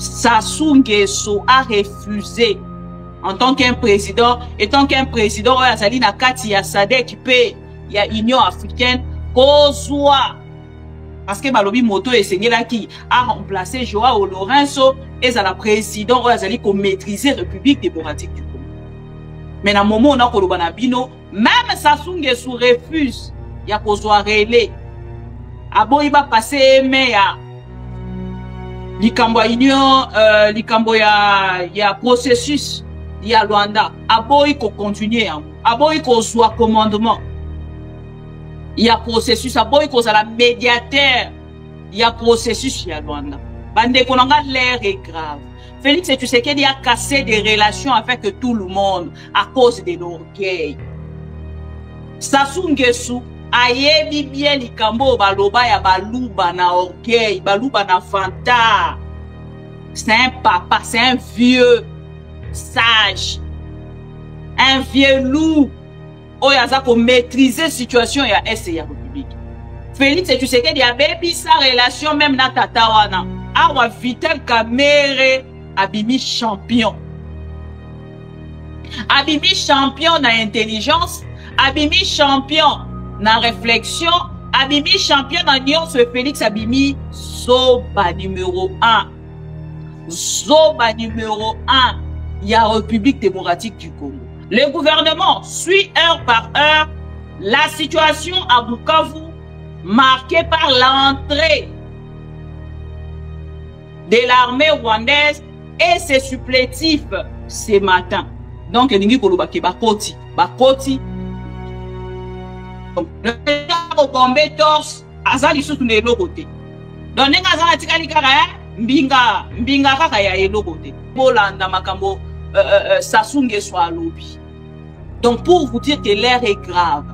Sassou Nguesso a refusé en tant qu'un président, étant qu'un président, Azali Nakati ya SADC peut, il y a Union africaine, Kozwa. Parce que Balobi Moto et Sengela qui a remplacé Joao Lourenço et la président, Azali qu'on maîtrisait République démocratique du Congo. Mais dans le moment où on a Kolobanabino, même Sassou Nguesso refuse, il y a Kozwa relais. Abo il va passer, mais il y a Likambo Union, Likambo ya processus. Il y a Luanda. Abo il faut continuer. Abo il faut soit commandement. Il y a processus. Abo il faut la médiateur. Il y a processus. Il y a Luanda. Bande konanga l'air est grave. Félix Tshisekedi a cassé des relations avec tout le monde à cause de l'orgueil. Sassou Nguesso ayebi bien likambo baloba ya baluba na orgueil, baluba na fanta. C'est un papa, c'est un vieux sage, un vieux loup. Oyaza ko maîtriser situation ya SCA République. Félix Tshisekedi a bébi sa relation même na tata wana. Awa Vital Kamerhe abimi champion. Abimi champion na intelligence, abimi champion na réflexion, abimi champion na nyonso Félix abimi Zoba numéro 1. Zoba numéro 1. Il y a République démocratique du Congo. Le gouvernement suit heure par heure la situation à Bukavu marquée par l'entrée de l'armée rwandaise et ses supplétifs ce matin. Donc, il y a Bakoti. Bakoti. Donc, le président Bombe torse, Azali sous les côté. Donc, il y a Mbinga kaka ya elo côté. Bolanda makambo Sassou Nguesso a lobby. Donc pour vous dire que l'air est grave.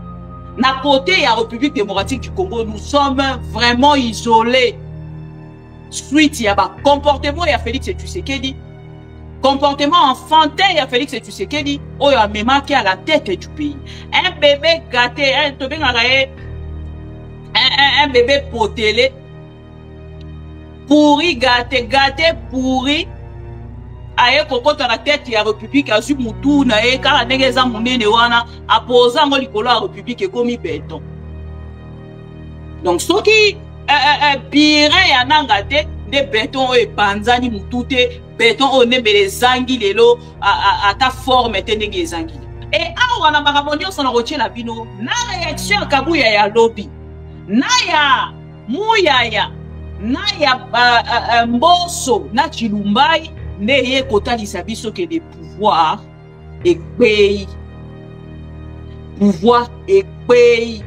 Na côté il y a République démocratique du Congo, nous sommes vraiment isolés. Suite il y a ba comportement il y a Félix Tshisekedi. Comportement enfantin il y a Félix Tshisekedi. Oh il a même marqué à la tête du pays. Un bébé gâté, un bébé potelé. Pourri, gâté, pourri. Aye kokota la tête ya République azu mutu na e kala negeza munene wana apoza ngo likolo ya République ekomi béton. Donc ce qui pire ya nanga te de béton e panzani mutu te béton o nebele zangi lelo ata forme te ndenge zangi. Et awa na makamonyo sona rotiela bino na réaction kabuya ya lobby. Na ya muyaya na ya mboso na chilumbai neye kotalisa biso que des pouvoirs et pays. Pouvoir et pays.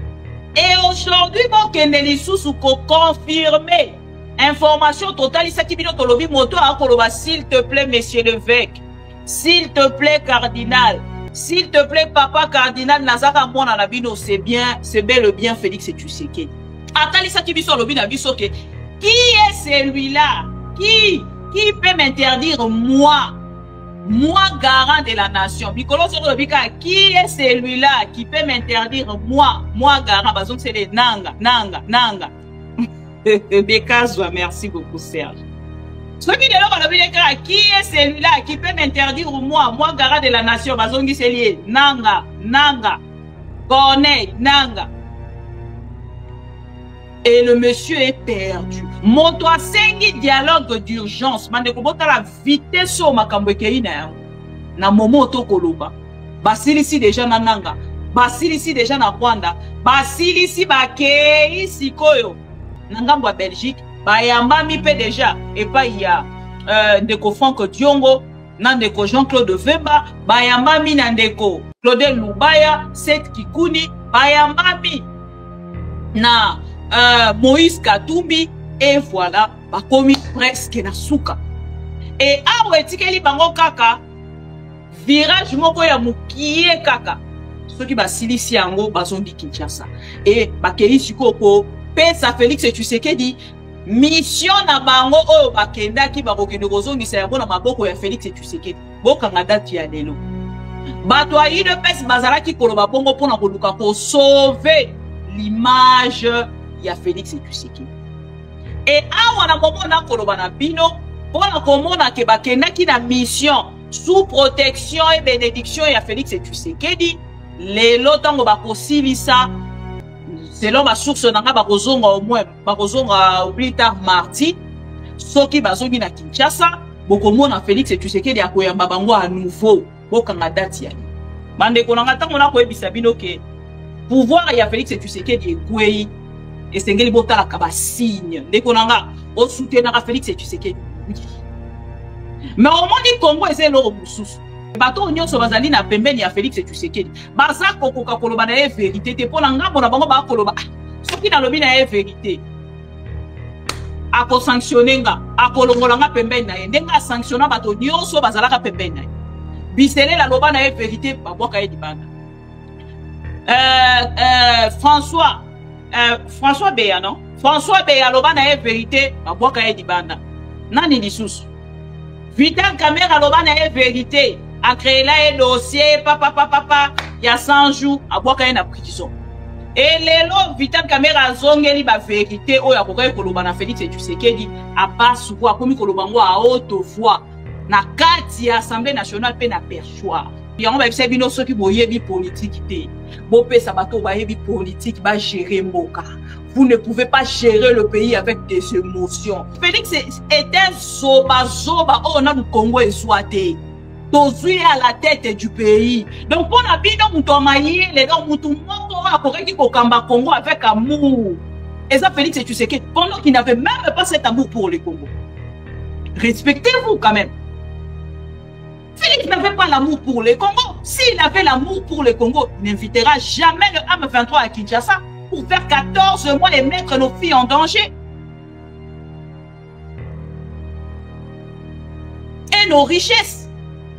Et aujourd'hui, mon Kendeli Soussou confirmé. Information totale, ça qui vient de lobby moto à Koloba, s'il te plaît, monsieur l'évêque. S'il te plaît, cardinal. S'il te plaît, papa cardinal, Nazara Mona Nabino, c'est bien, c'est bel et bien Félix Tshisekedi. Attendez ça qui vient sur lobby Nabiso que qui est celui-là? Qui peut m'interdire moi garant de la nation? Qui est celui-là qui peut m'interdire moi garant? Parce que c'est les nanga. Bekazwa, merci beaucoup Serge. Qui est celui-là qui peut m'interdire moi garant de la nation? Parce que c'est les nanga. Corneille, nanga. Et le monsieur est perdu. Monto a 5 dialogue d'urgence. Mandeko bota la vitesse au makambo keina. Na momo to koloba. Basilisi déjà na nanga. Basilisi déjà na Rwanda. Basilisi bakei sikoyo. Nangambo a Belgique. Bayamba mi pe déjà. Et pas il y a ndeko Franck Diongo. Nandeko Jean-Claude Vemba. Bayamba mi nandeko Claude Lubaya. Seth Kikuni. Bayamba mi na Moïse Katumbi. Et voilà, bakomi presque na souka. Et awa etikeli bango kaka, virage moko ya mukie kaka. Soki basilisi yango bazondi Kinshasa. Et bakeli sikoko, pesa Félix Tshisekedi, mission na bango oyo bakendaki bakokende kozongisa yango na maboko ya Félix Tshisekedi. Bokanga date ya lelo. Bato ya UDPS bazalaki koloba bongo pona koluka ko sauver l'image ya Félix Tshisekedi. Et awa na momo na koloba na bino Pour la commune ke bakendaki na mission sous protection et bénédiction ya Félix Tshisekedi lelo tango bakosilisa selon ma source nanga bakozonga au moins bakozonga au plus tard mardi soki bazongi na Kinshasa bokomona Félix Tshisekedi akoyamba bango à nouveau bokanga date ya bande konanga tango na koyebisa bino ke pouvoir ya Félix Tshisekedi ekwei esengeli botala ka ba signe ndekonanga o soutenir Félix Tshisekedi. Mais au moins du Congo et c'est l'eau moussus. Bato nyonso bazali na pembeni ya Félix Tshisekedi. Baza kokoka koloba na vérité te pona ngambo na bango ba koloba. Soki na lobi na vérité. Ako sanctionner nga, akolongola nga pembeni na ye. Ndenga sanctionna bato nyonso bazalaka pembeni na ye. Bisele la loba na vérité ba boka ye dibanda. François Beya non? François Beya loba na vérité ba boka ye dibanda. Nani lisusu? Vital Caméra loba na vérité a créé là un dossier papa il y a 100 jours à boire na prison et lelo Vital Caméra zongeli ba vérité o ya kokai koloba na Félix Tshisekedi a pas souvent komi koloba ngo à haute voix na kati ya Assemblée nationale pe na perchoir yango ba bise bino soki boyebi politique te bo pesa bato ba yebi politique ba gérer mboka. Vous ne pouvez pas gérer le pays avec des émotions. Félix est un zoba. Oh, on a le Congo et Swate. Tozui à la tête du pays. Donc, pour la vie, nous sommes les gens qui ont Congo avec amour. Et ça, Félix Tshisekedi, pendant qu'il n'avait même pas cet amour pour le Congo. Respectez-vous quand même. Félix n'avait pas l'amour pour le Congo. S'il avait l'amour pour le Congo, il n'invitera jamais le M23 à Kinshasa pour faire 14 mois et mettre nos filles en danger. Et nos richesses.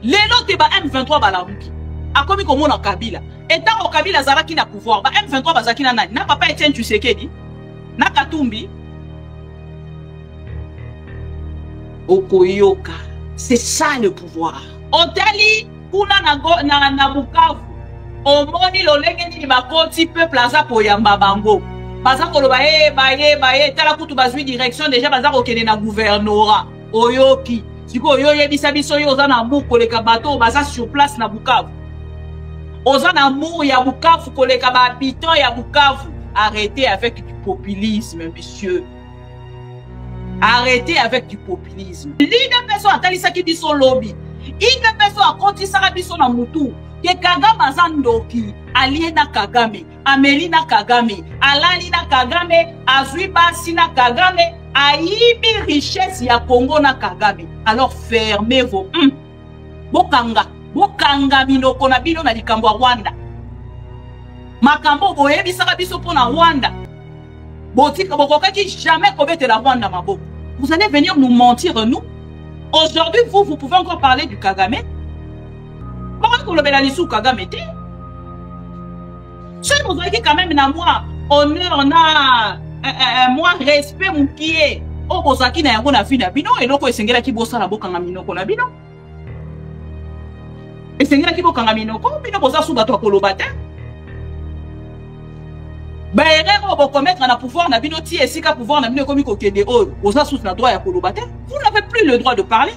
Les lots ba M23 balamuki. A komi komo na Kabila. Et tant au Kabila zara qui n'a pouvoir, ba M23 bazaki na nani. Na papa Etienne Tshisekedi. Na Katumbi. Okoyoka. C'est ça le pouvoir. Otali kuna na Bukavu. Omoni lolenge ni bakoti peuple aza koyamba bango. Baza koloba baye tala kutu bazwi direction déjà baza kokende na gouvernorat. Oyoki. Siko oyoye bisabiso yo oza na mou koleka bato baza sur place na Bukavu. Oza na mou ya Bukavu koleka ba habitants ya Bukavu. Arrêtez avec du populisme, monsieur. Arrêtez avec du populisme. L'une personne atalisaki biso lobby. Une personne a kontisaka biso na mutu. Que Kagame azandoki, Aliena Kagame, Amelina Kagame, Alalina Kagame, Azuibasi na Kagame, Aibi richesse ya Congo na Kagame. Alors fermez vos Bokanga minoko na bino na likambo ya Rwanda. Makambo boyebi saka biso pona Rwanda. Botika bokokaki jamais kobete la Rwanda mabo. Vous allez venir nous mentir nous. Aujourd'hui vous pouvez encore parler du Kagame. Pourquoi vous l'avez dit Kagame te? Si vous avez quand même na moi honneur, on a moi respect mon pied. Oh bozaki na yango na vie na bino et loko esengela ki bosala bokanga minoko na bino. Esengela ki bokanga minoko bino boza su bato koloba te. Ba erreur bo commettre na pouvoir na bino ti esika pouvoir na bino komi kokende o boza su na droit ya koloba te. Vous n'avez plus le droit de parler.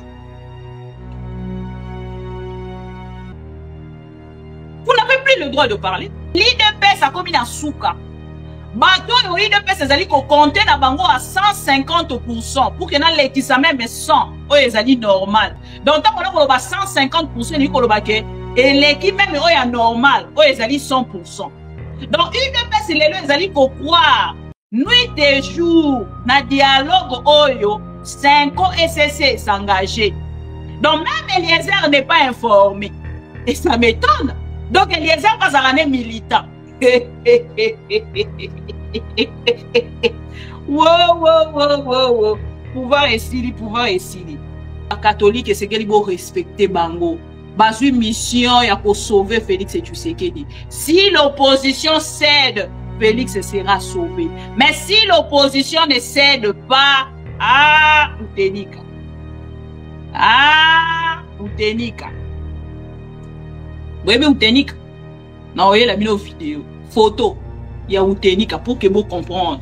Vous n'avez plus le droit de parler. L'IDPS a commis dans souka. Bateau de l'IDPS ezali ko compter na bango à 150% pour que na l'étisa même 100 o ezali normal. Donc tant qu'on a 150% ni ko lo baké et l'équipe même o ya normal o ezali 100%. Donc l'IDPS les ezali ko croire nuit et jour na dialogue oyo 5 SSC s'engager. Donc même Eliezer n'est pas informé. Et ça m'étonne. Donc, Eliezer va s'arranger militant. Wow. Pouvoir essayer. La catholique, c'est qu'elle doit respecter Bango. Basu mission, il y a pour sauver Félix Tshisekedi. Si l'opposition cède, Félix sera sauvé. Mais si l'opposition ne cède pas, Utenika. Oui, mais Utenika. Non, vous la vidéo. Photo. Il y a Utenika pour que vous compreniez.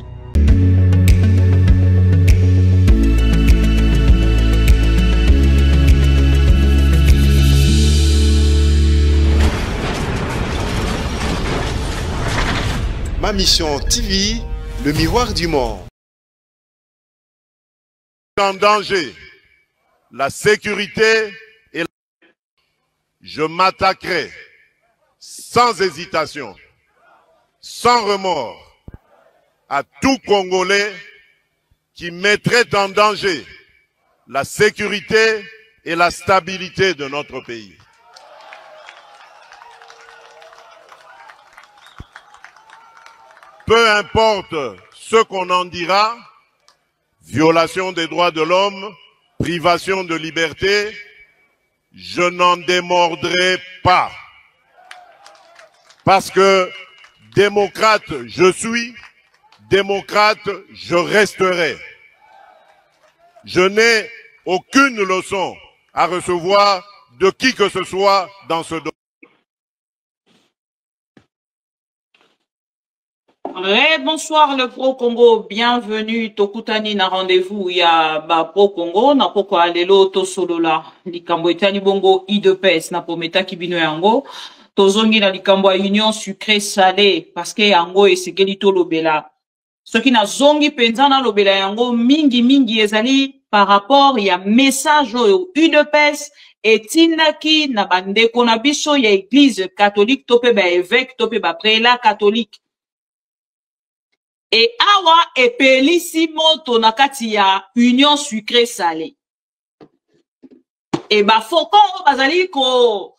Ma Mission TV, le miroir du monde. En danger, la sécurité et la... Je m'attaquerai sans hésitation, sans remords, à tout Congolais qui mettrait en danger la sécurité et la stabilité de notre pays. Peu importe ce qu'on en dira, violation des droits de l'homme, privation de liberté, je n'en démordrai pas. Parce que démocrate je suis, démocrate je resterai. Je n'ai aucune leçon à recevoir de qui que ce soit dans ce domaine. Bonsoir le Pro Congo, bienvenue Tokutani na rendez-vous ya ba Pro Congo na poko alelo to solola likambo etani bongo I2PS na pometa kibino yango tozongi na likambo ya union sucré salé parce que yango esekeli to lobela soki na zongi penza na lobela yango mingi ezali par rapport ya message oyo I2PS etindaki na bandeko na biso ya église catholique to pe ba évêque to pe ba prélat catholique. Et awa epelisi moto na kati ya union sucré salé. Et ba fokon bazali ko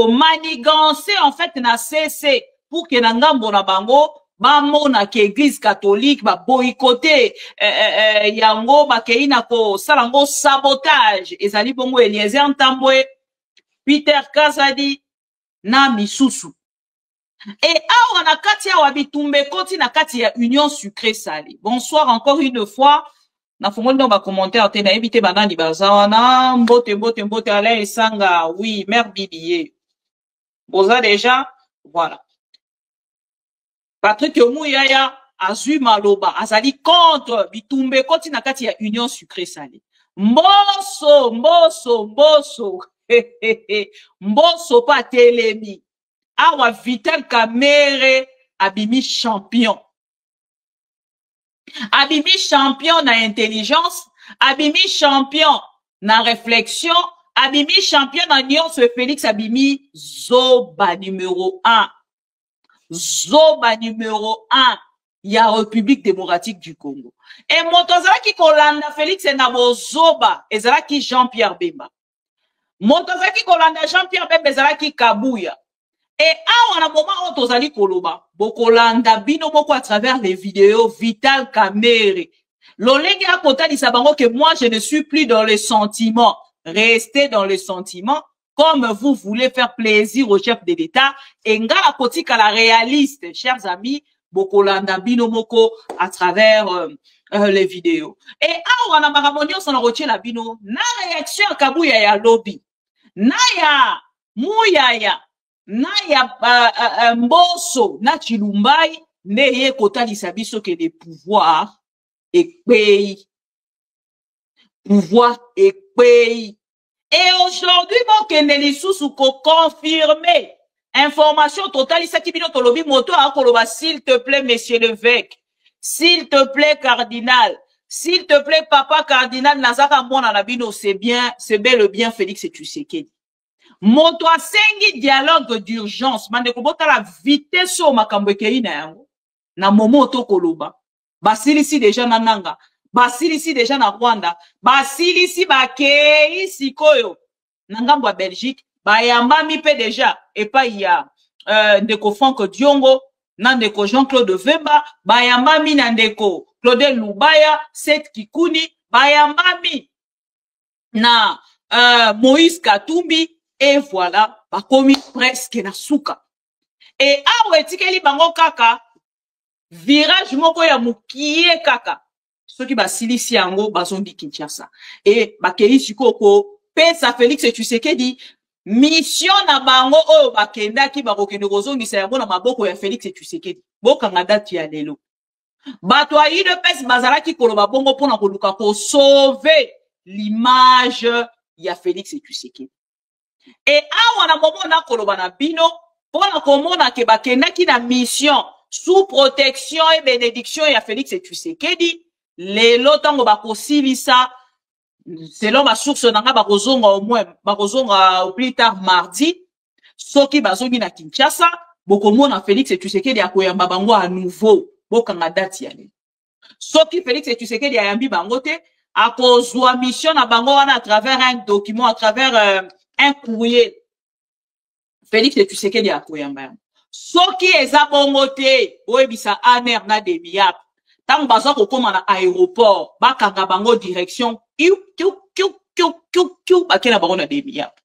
manigancer en fait na CC pour que na ngambo na bango ba mona ke église catholique ba boycotter yango ba keina ko salango sabotage ezali bongo Eliezer Ntambwe Peter Kazadi na misusu. Et awa na kati ya wabitumbe koti na kati ya union sucré salé. Bonsoir encore une fois. Na fongoli dans ba commentaire te na ebite banani bazawana mbote Alain Esanga oui mère Bibiye. Boza déjà voilà. Patrick Muyaya azui maloba azali contre bitumbe koti na kati ya union sucré salé. Mboso mboso pa telemi. Awa Vital Kamerhe abimi champion. Abimi champion na intelligence, abimi champion na réflexion, abimi champion na nyonso Félix abimi zoba numéro 1. Zoba numéro 1 ya République démocratique du Congo. Et motozalaki kolanda Félix na bozoba ezalaki Jean-Pierre Bemba. Motozalaki kolanda Jean-Pierre Bemba ezalaki Kabuya. Et awa na moment où tozali koloba, bokolanda bino moko à travers les vidéos Vital Kamerhe. Lolenge a kotalisa bango que moi je ne suis plus dans les sentiments. Restez dans les sentiments comme vous voulez faire plaisir au chef de l'État. Et ngala kotika la réaliste, chers amis, bokolanda bino moko à travers les vidéos. Et awa na maramonio son rotier la bino, na réaction Kabuya ya lobby. Na ya Muyaya. Na ya Mboso na Chilumbai neye kotalisa biso que le pouvoir et pays. Pouvoir et pays. Et aujourd'hui, bon Kendeli Soussou ko confirmer information totale isa kibino tolobi moto a koloba s'il te plaît monsieur l'évêque, s'il te plaît cardinal, s'il te plaît papa cardinal nazaka mwana na bino c'est bien, c'est bel et bien Félix Tshisekedi. Moto asengi dialogue d'urgence mande ko botala vitesse o makambo ekei na yango na momoto koloba basilisi déjà na nanga basilisi déjà na Rwanda basilisi bakei sikoyo na ngambo ya Belgique bayambami pe déjà epai ya ndeko Franck Diongo na ndeko Jean-Claude Vemba bayambami na ndeko Claude Lubaya Seth Kikuni bayambami na Moïse Katumbi. Et voilà, bakomi presque na suka. Et awe tikeli bango kaka, virage moko ya mukie kaka. Soki basilisi yango bazongi Kinshasa. Et bakei sikoko, pesa Félix Tshisekedi, mission na bango oyo bakendaki bakokende kozongisa yango na maboko ya Félix Tshisekedi. Bokanga date ya lelo. Bato ya I2PS bazalaki koloba bongo pona koluka ko sauver l'image ya Félix Tshisekedi. Et awa na momo na koloba na bino pona komona ke bakendaki na mission sous protection et bénédiction ya Félix Tshisekedi lelo tango bakosilisa selon ma source nanga bakozonga au moins bakozonga au plus tard mardi soki bazongi na Kinshasa bokomona Félix Tshisekedi akoyamba bango à nouveau bokanga date ya lelo soki Félix Tshisekedi ayambi bango te akozwa mission na bango wana à travers un document à travers un courrier Félix Tshisekedi akoyamba soki eza bongo te oyebisa aner na demiap tango baza kokoma na aéroport bakanga bango direction bakena bango na demiap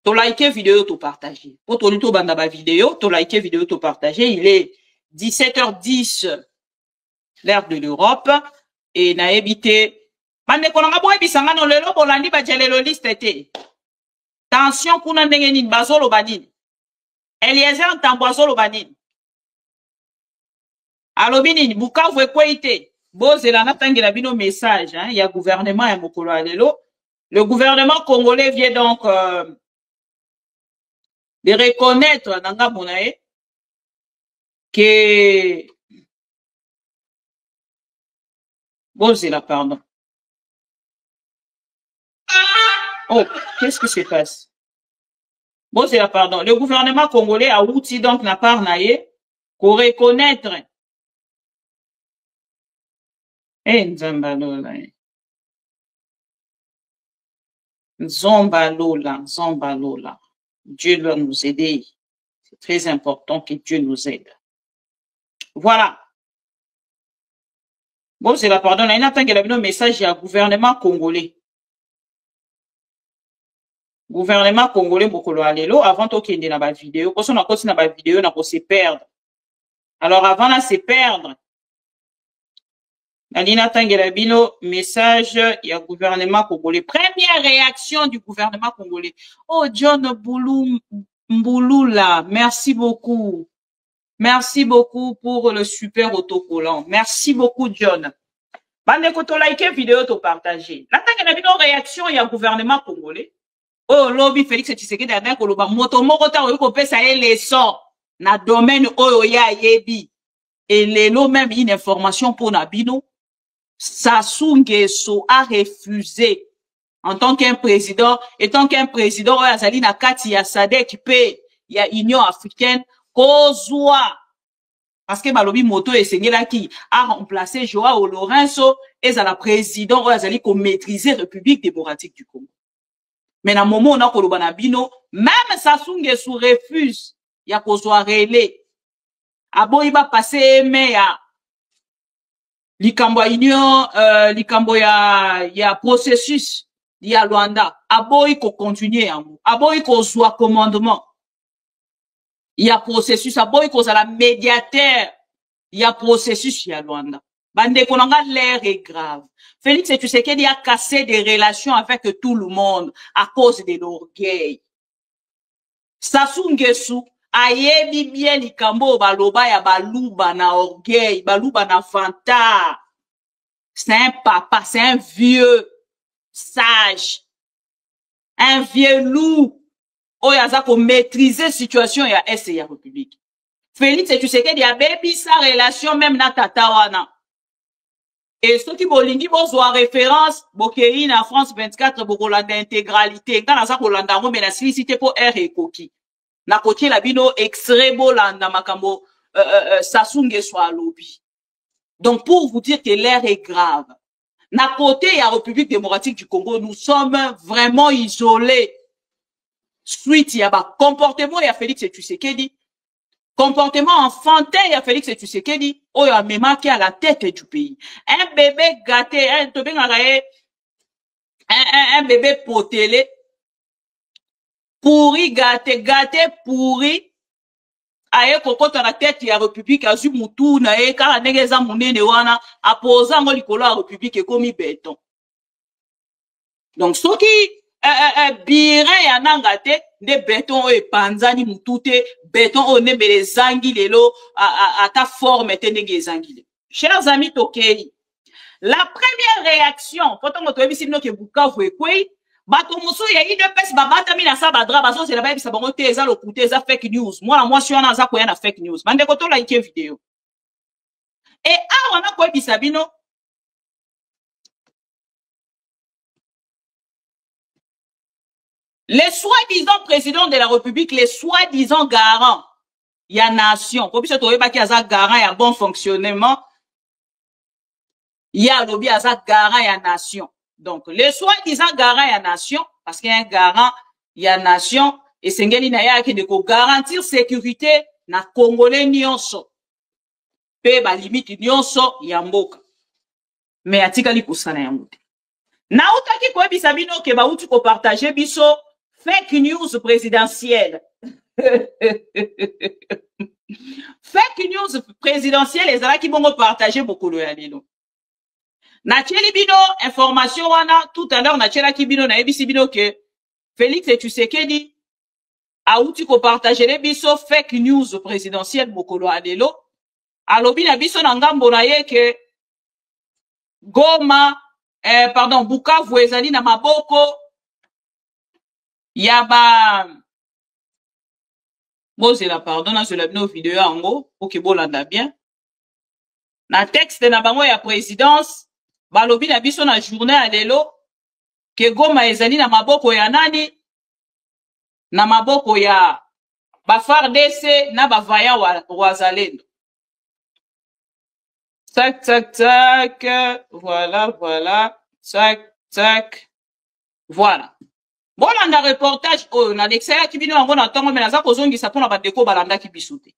to like vidéo to partager po to lito banda ba vidéo to like vidéo to partager il est 17h10 l'heure de l'Europe et na ebité bande konanga boyebisa ngano lelo bolandi ba jelelo liste te tension kuna ndenge nini bazolo banini Eliezer Ntamboazolo banini alobi nini Bukavu ekweite bozela natangela bino message hein ya gouvernement ya mokolo alelo le gouvernement congolais vient donc de reconnaître nanga monae que bozela pardon oh qu'est-ce qui se passe. Bon, c'est la pardon. Le gouvernement congolais a outil donc n'a pas naé pour reconnaître. Nzambalola. Nzambalola. Dieu doit nous aider. C'est très important que Dieu nous aide. Voilà. Bon, c'est la pardon. Il y a un message au gouvernement congolais. Gouvernement congolais bokolo alelo avant to kende na ba vidéo ko sona ko na ba vidéo na ko se perdre alors avant là se perdre Nalina tangela bino message ya gouvernement congolais première réaction du gouvernement congolais oh John Mbulula merci beaucoup pour le super autocollant merci beaucoup John bande ko to like vidéo to partager la tangela bino réaction ya gouvernement congolais. Oh, lobby Félix Tshisekedi a koloba moto moko ta oyiko pesa ye leçon na domaine oyo ya yebi et lelo même une information pour Nabino Sassou Nguesso a refusé en tant qu'un président azali na kati ya SADC pe ya Union africaine kozwa parce que balobi moto esengelaki a remplacé Joao Lourenço ezala président oyo azali ko maîtriser République démocratique du Congo. Mais na moment on a koloba na bino même Sassou Nguesso refuse ya kozwa relais aboyi ba passer mais ya likambo ya union likambo ya processus ya Luanda aboyi ko continuer yango aboyi kozwa commandement ya processus aboyi kozala médiateur ya processus ya Luanda bande konanga l'air est grave. Félix Tshisekedi a cassé des relations avec tout le monde à cause de l'orgueil. Sassou Nguesso ayebi bien likambo baloba ya baluba na orgueil, baluba na fanta. C'est un papa, c'est un vieux sage, un vieux loup. Oyaza ko maîtriser situation ya est ya République. Félix Tshisekedi a bébi sa relation même na tatawana. Et ceux qui bolingi bozwa référence bokei na France 24 bokolanda intégralité ngana za kolanda ngo mena silicité pour R ekoki na kotie la bino extrait bolanda makambo Sassou Nguesso alobi. Donc pour vous dire que l'air est grave. Na côté ya République démocratique du Congo nous sommes vraiment isolés suite ya ba comportement ya Félix Tshisekedi. Comportement enfantin, il y a Félix Tshisekedi, oh, il a même marqué à la tête du pays. Un bébé gâté, un bébé potelé, pourri, gâté, pourri, aye kokota na tête ya République, azu mutu na ye, kala negeza munene wana, aposa ngo likolo ya République ekomi béton. Donc, ce qui, birin ya nangate, de béton et panzani mutute, béton o nebele zangi lelo, à ta forme tenege zangi. Chers amis Tokei, la première réaction, pourtant on trouve ici que Bukavu ekwe, bato mosu ya IDPS babata mina sa badra baso c'est la baby sabongo te eza lokuté eza fake news moi si on a za koya na fake news bande ko to like vidéo et awa na ko bisabino les soi-disant présidents de la République, les soi-disant garants il y a nation ko biso to yeba ki aza garant ya bon fonctionnement il y a lobby aza garant ya nation. Donc, les soi-disant garant ya nation, parce qu'il y a un garant ya nation, et c'est un qui de garantir sécurité na Congolais nyonso. Pe ba limite nyonso ya mboka. Mais atikali kusana ya muti. Na utaki ko bisabino ke ba uti ko partager biso fake news présidentielle. Fake news présidentielle ezala ki bongo partager beaucoup lo ya lelo. Na tcheli bino information wana tout à l'heure na tchela ki bino na ebisi bino ke Félix Tshisekedi a outi ko partager les biso fake news présidentielle mokolo alelo alobi na biso na ngambo na ye ke Goma Bukavu ezali na maboko ya ba bozela pardon na zela bino vidéo yango oke bolanda bien na texte na bango ya présidence balobi na biso na journée à lelo ke Goma ezali na maboko ya nani na maboko ya ba FARDC na ba vaya wazalendo. Tac tac tac, voilà tac voilà. Bolanda reportage na l'excellent ki bino yango na tongo mais naza kozongisa pona ba deko balanda ki bisute.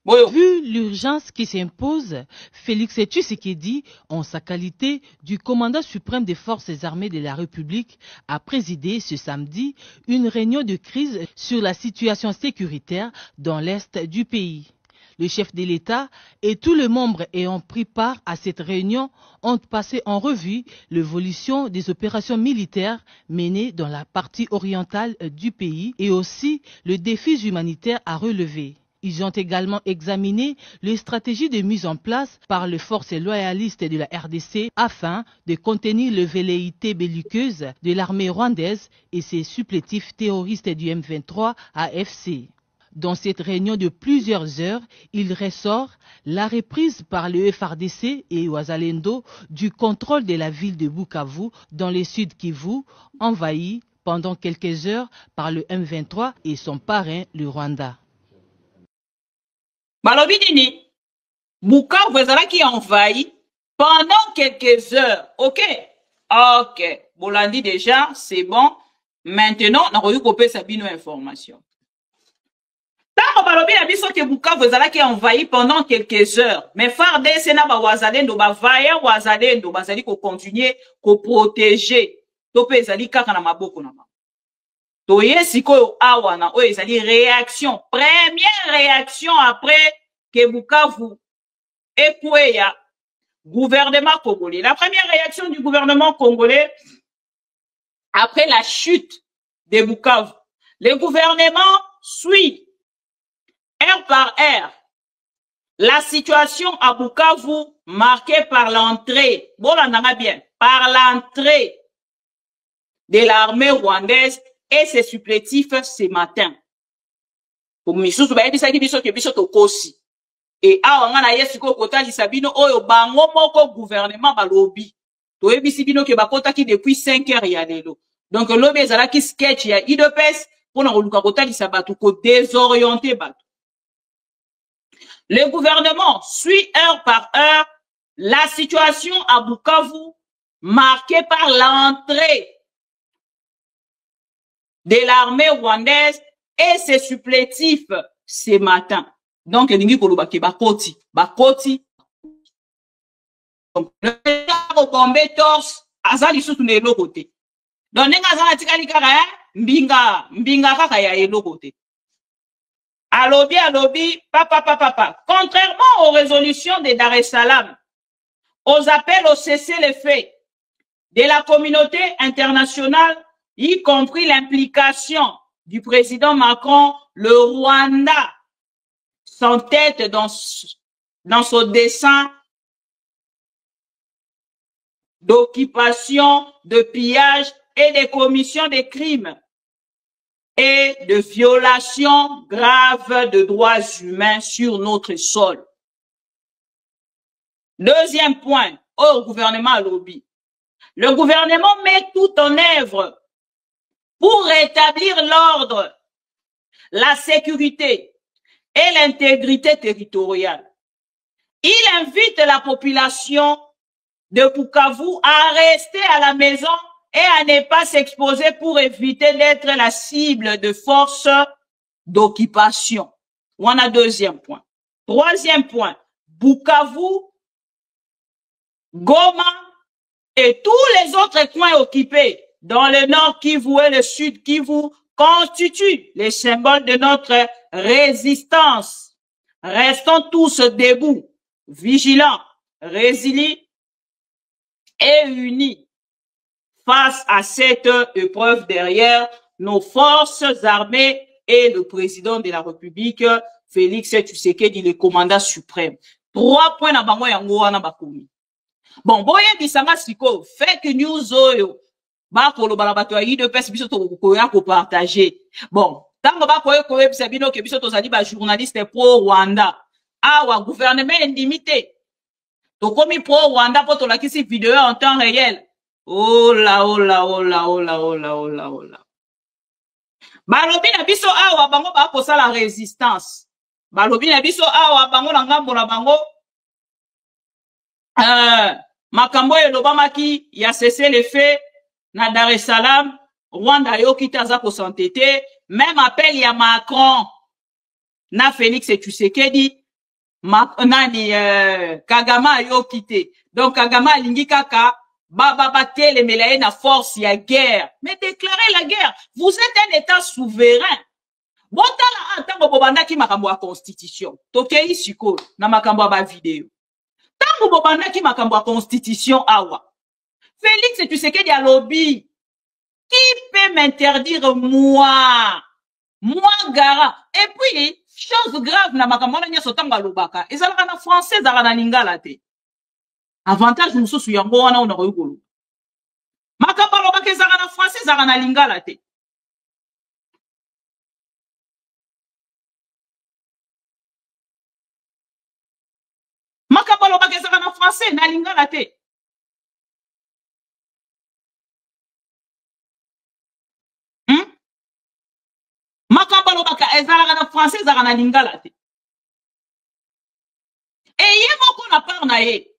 Vu l'urgence qui s'impose, Félix Tshisekedi, en sa qualité du commandant suprême des forces armées de la République, a présidé ce samedi une réunion de crise sur la situation sécuritaire dans l'est du pays. Le chef de l'État et tous les membres ayant pris part à cette réunion ont passé en revue l'évolution des opérations militaires menées dans la partie orientale du pays et aussi les défis humanitaires à relever. Ils ont également examiné les stratégies de mise en place par les forces loyalistes de la RDC afin de contenir les velléités belliqueuses de l'armée rwandaise et ses supplétifs terroristes du M23 AFC. Dans cette réunion de plusieurs heures, il ressort la reprise par le FARDC et Wazalendo du contrôle de la ville de Bukavu dans le sud Kivu, envahi pendant quelques heures par le M23 et son parrain, le Rwanda. Balobi nini, Bukavu ezalaki envahi pendant quelques heures. Ok, Bolandi déjà, c'est bon. Maintenant, on a eu coupé sa bino information. Tant balobi na biso ke Bukavu ezalaki envahi pendant quelques heures. Mais FARDC na ba wazalendo ba vaya wazalendo bazali ko continuer ko protéger. To pe ezali kaka na maboko na ba. Toye sikoyo awa na oyo ezali réaction, première réaction après que Bukavu ekweya gouvernement congolais. La première réaction du gouvernement congolais après la chute de Bukavu. Le gouvernement suit heure par heure la situation à Bukavu marquée par l'entrée, bon on en a bien, par l'entrée de l'armée rwandaise et ses supplétifs ce matin. Pour misusu ba yebisa ki biso ke biso tokosi. Et awa nga na yesiko kota lisabino oyo bango moko gouvernement balobi. To yebisi bino ke bakota ki depuis 5 heures ya lelo. Donc lobi ezala ki sketch ya IDPS pona koluka kota lisabatu ko désorienter batu. Le gouvernement suit heure par heure la situation à Bukavu marquée par l'entrée de l'armée rwandaise et ses supplétifs ce matin. Donc, il koloba ke bakoti. Donc, le bombe torse, azali sutu ne lokote. Donc, nenga azala tikali kaka, mbinga kaka ya elokote. Alobi, papa. Contrairement aux résolutions de Dar es Salaam, aux appels au cessez-le-feu de la communauté internationale, y compris l'implication du président Macron, le Rwanda s'entête dans son dessein d'occupation, de pillage et des commissions de crimes et de violations graves de droits humains sur notre sol. Deuxième point, au gouvernement lobby. Le gouvernement met tout en œuvre pour rétablir l'ordre, la sécurité et l'intégrité territoriale. Il invite la population de Bukavu à rester à la maison et à ne pas s'exposer pour éviter d'être la cible de forces d'occupation. On a deuxième point. Troisième point, Bukavu, Goma et tous les autres coins occupés dans le nord Kivu et le sud Kivu constituent les symboles de notre résistance. Restons tous debout, vigilants, résilients et unis face à cette épreuve derrière nos forces armées et le président de la République, Félix Tshisekedi, le commandant suprême. 3 points na bango yango wana bakomi. Bon, boye bisanga siko, fake news oyo, ba koloba na bato ya UDPS biso to koya ko partager. Bon, tango ba koye bisa bino ke biso tozali ba journaliste pro Rwanda. Awa gouvernement indimité. To komi pro Rwanda po to lakisi vidéo en temps réel. Oh là, oh là, oh là, oh là, oh là, oh là, oh là. Balobi na biso awa bango ba kosa la résistance. Balobi na biso awa bango na ngambo na bango. Makambo elobamaki ya cessé les faits na Dar es Salaam, Rwanda yo kitaza ko s'entêter, même appel ya Macron na Félix Tshisekedi, Kagama yo kité. Donc Kagama alingi kaka ba telemela na force ya guerre. Mais déclarer la guerre, vous êtes un état souverain. Botala antango bobandaki makambo ya constitution. Tokei siko na makambo ba vidéo. Tango bobandaki makambo ya constitution awa. Félix Tshisekedi a lobby. Qui peut m'interdire moi? Moi gara. Et puis chose grave na makambo na nyoso tango lobaka. Ezalaka na français ezalaka na lingala te. Avantage mususu yango wana ona koyukulu. Makambo lobaka ezalaka na français ezalaka na lingala te. Makambo lobaka ezalaka na français na lingala te. Makambo lobaka ezalaka na français ezalaka na lingala te. Et ye moko na part na ye.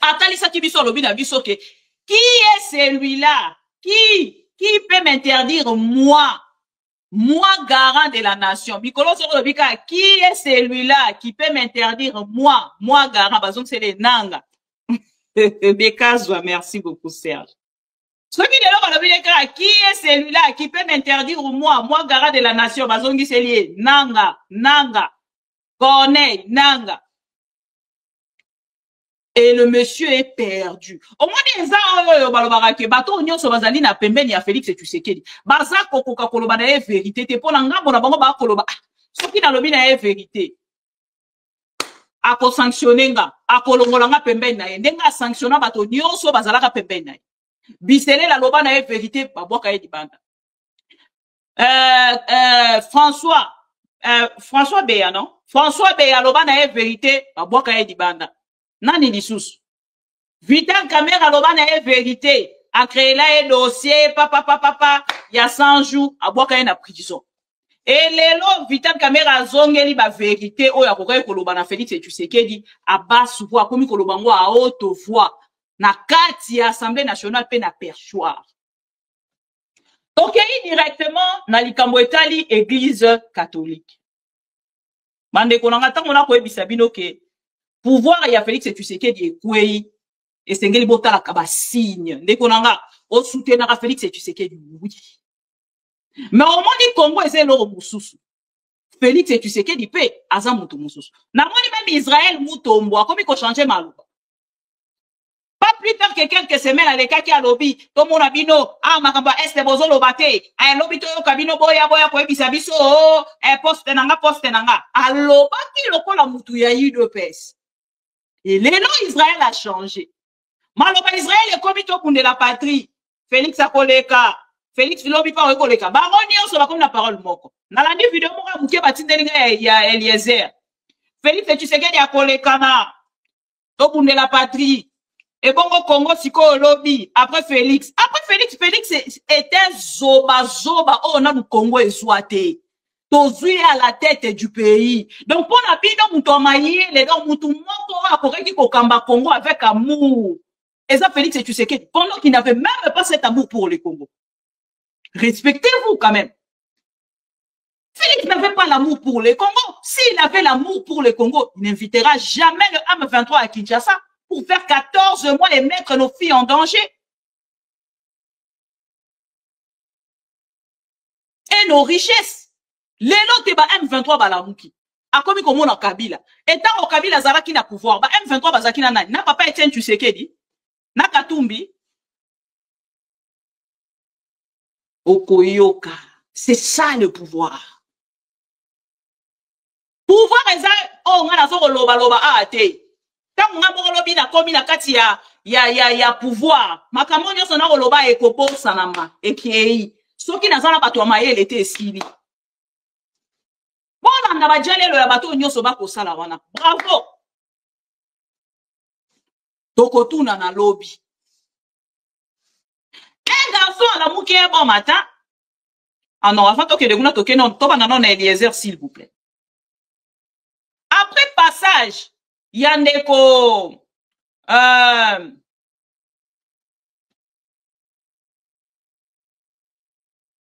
Atalisaki biso lobi na biso ke qui est celui-là qui peut m'interdire moi garant de la nation. Bikolo soko lobika qui est celui-là qui peut m'interdire moi garant bazong c'est les nanga. Bekazwa, merci beaucoup Serge. Qui est celui-là qui peut m'interdire moi garant de la nation bazongi c'est lié nanga Corneille nanga. Et le monsieur est perdu. Au moins, les gens, balobaka, bato, nyon, so bazali na pembeni ya Félix Tshisekedi. Baza kokoka koloba na ye vérité. Te pona ngambo na bango ba koloba. Soki na lobi na ye vérité. Ako sanctionner nga. Ako longola nga pembeni na ye. Ndenga sanctionna bato, nyon, so bazalaka pembeni na ye. Bisele la loba na ye vérité, babwaka ye di banda. François Beya, non? François Beya loba na ye vérité, babwaka ye di banda. Nani lisusu. Vital Kamera loba na ye vérité. A créé là un dossier, papa, il y a 100 jours, à boire na prison. Et lelo Vital Kamera zongeli ba vérité, o ya kokoye koloba na Félix Tshisekedi, a basse voix, komi kolobango à haute voix. Na kati ya Assemblée nationale pe na perchoir. Tokei directement na likambo etali église catholique. Bande konanga tango na koyebisa bino ke pouvoir ya Félix Tshisekedi ekwei esengeli botala ka ba signe ndeko nanga o soutenir Félix Tshisekedi oui. Mais au monde du Congo ese loro mususu. Félix Tshisekedi pe aza mutu mususu. Na moni même Israël mutombo akomi ko changer maluba. Pas plus tard que quelques semaines avec qui a lobby to mona bino makamba este bozolo bate a lobby to kabino boya ko ebisa biso poste nanga alobaki lokola mutu ya UDPS. Et l'élan Israël a changé. Maloba Israël est commis au de la patrie. Félix Akoleka. Félix Lobi pa Akoleka. Baroni on se va comme la parole moko. Dans la vidéo moko muke batindelinga ya Eliezer. Félix Tshisekedi Akoleka na au de la patrie. Et bon au Congo siko lobby après Félix. Après Félix était zoba on a le Congo esouaté. Tozui à la tête du pays. Donc pour la bino mutomaye les dons mutu moko akoré qui kokamba Congo avec amour. Et ça Félix Tshisekedi pendant qu'il n'avait même pas cet amour pour le Congo. Respectez-vous quand même. Félix n'avait pas l'amour pour le Congo. S'il avait l'amour pour le Congo, il n'invitera jamais le M23 à Kinshasa pour faire 14 mois et mettre nos filles en danger. Et nos richesses. Les lots ba M23 balamuki. A comme comme on a Kabila. Et tant au Kabila Zara qui n'a pouvoir, ba M23 bazaki na nani. Na papa Etienne Tshisekedi. Na Katumbi. Okoyoka. C'est ça le pouvoir. Pouvoir est ça. Oh, on a zo loba ate. Tant on a bo lobi na komi na kati ya pouvoir. Makamonyo sona loba ekopo sanama. Ekei. Soki na zana bato amaye lete esili. Bon, on a badjale le bato nyoso ba ko sala wana. Bravo. Tokotuna na lobby. Un garçon à la mouké bon matin. Ah non, avant que de guna toke non, toba non Eliezer s'il vous plaît. Après passage, Yandeko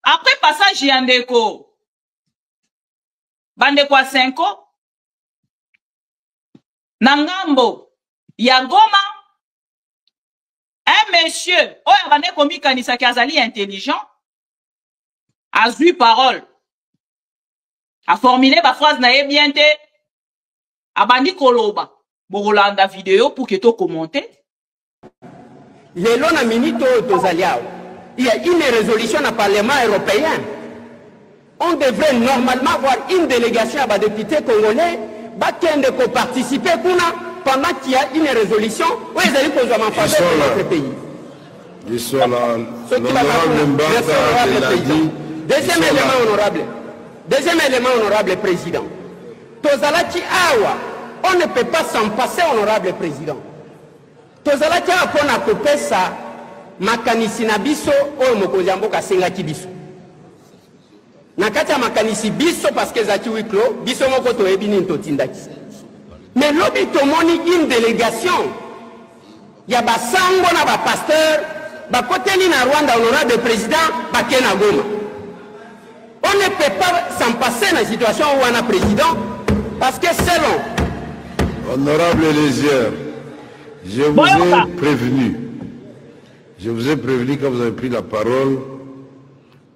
après passage Yandeko Bandeko a 5 ans. Nangambo Yagoma. Un monsieur, oh, yabane komi kanisa ki azali intelligent, a eu parole, a formulé ba phrase na bien te, a bandi koloba, borolanda vidéo pour que tu commentes. Les lona minito tozaliao. Il y a une résolution au Parlement européen. On devrait normalement avoir une délégation à députés congolais qui participer pendant qu'il y a une résolution où ils allaient poser en faveur de notre pays. Ils sont là. Deuxième élément honorable président. Tozalaki awa, on ne peut pas s'en passer honorable président. Tozalaki awa pona kopesa makanisi na biso oyo mokonzi mboka sengaki biso. Nakati ya makanisi biso parce que zaki wiklo biso moko toyebi nini totindaki. Mais lobi tomoni une délégation ya basango na ba pasteur ba koteli na Rwanda honorable président bakena Goma. On ne peut pas s'en passer dans la situation où on a président parce que selon honorable Eliezer, je vous ai prévenu. Je vous ai prévenu quand vous avez pris la parole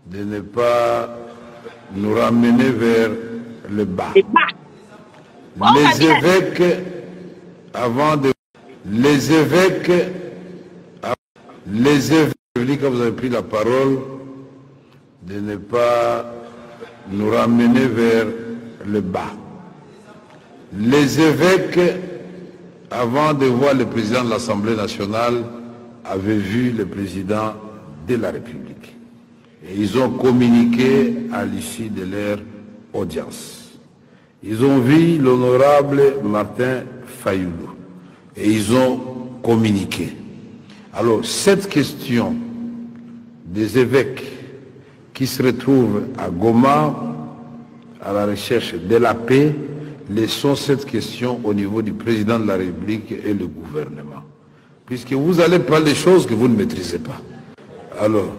de ne pas nous ramener vers le bas. Les évêques, avant de... Les évêques, quand vous avez pris la parole, de ne pas nous ramener vers le bas. Les évêques, avant de voir le président de l'Assemblée nationale, avaient vu le président de la République. Et ils ont communiqué à l'issue de leur audience. Ils ont vu l'honorable Martin Fayoulou et ils ont communiqué. Alors, cette question des évêques qui se retrouvent à Goma à la recherche de la paix, laissons cette question au niveau du président de la République et le gouvernement. Puisque vous allez parler des choses que vous ne maîtrisez pas. Alors,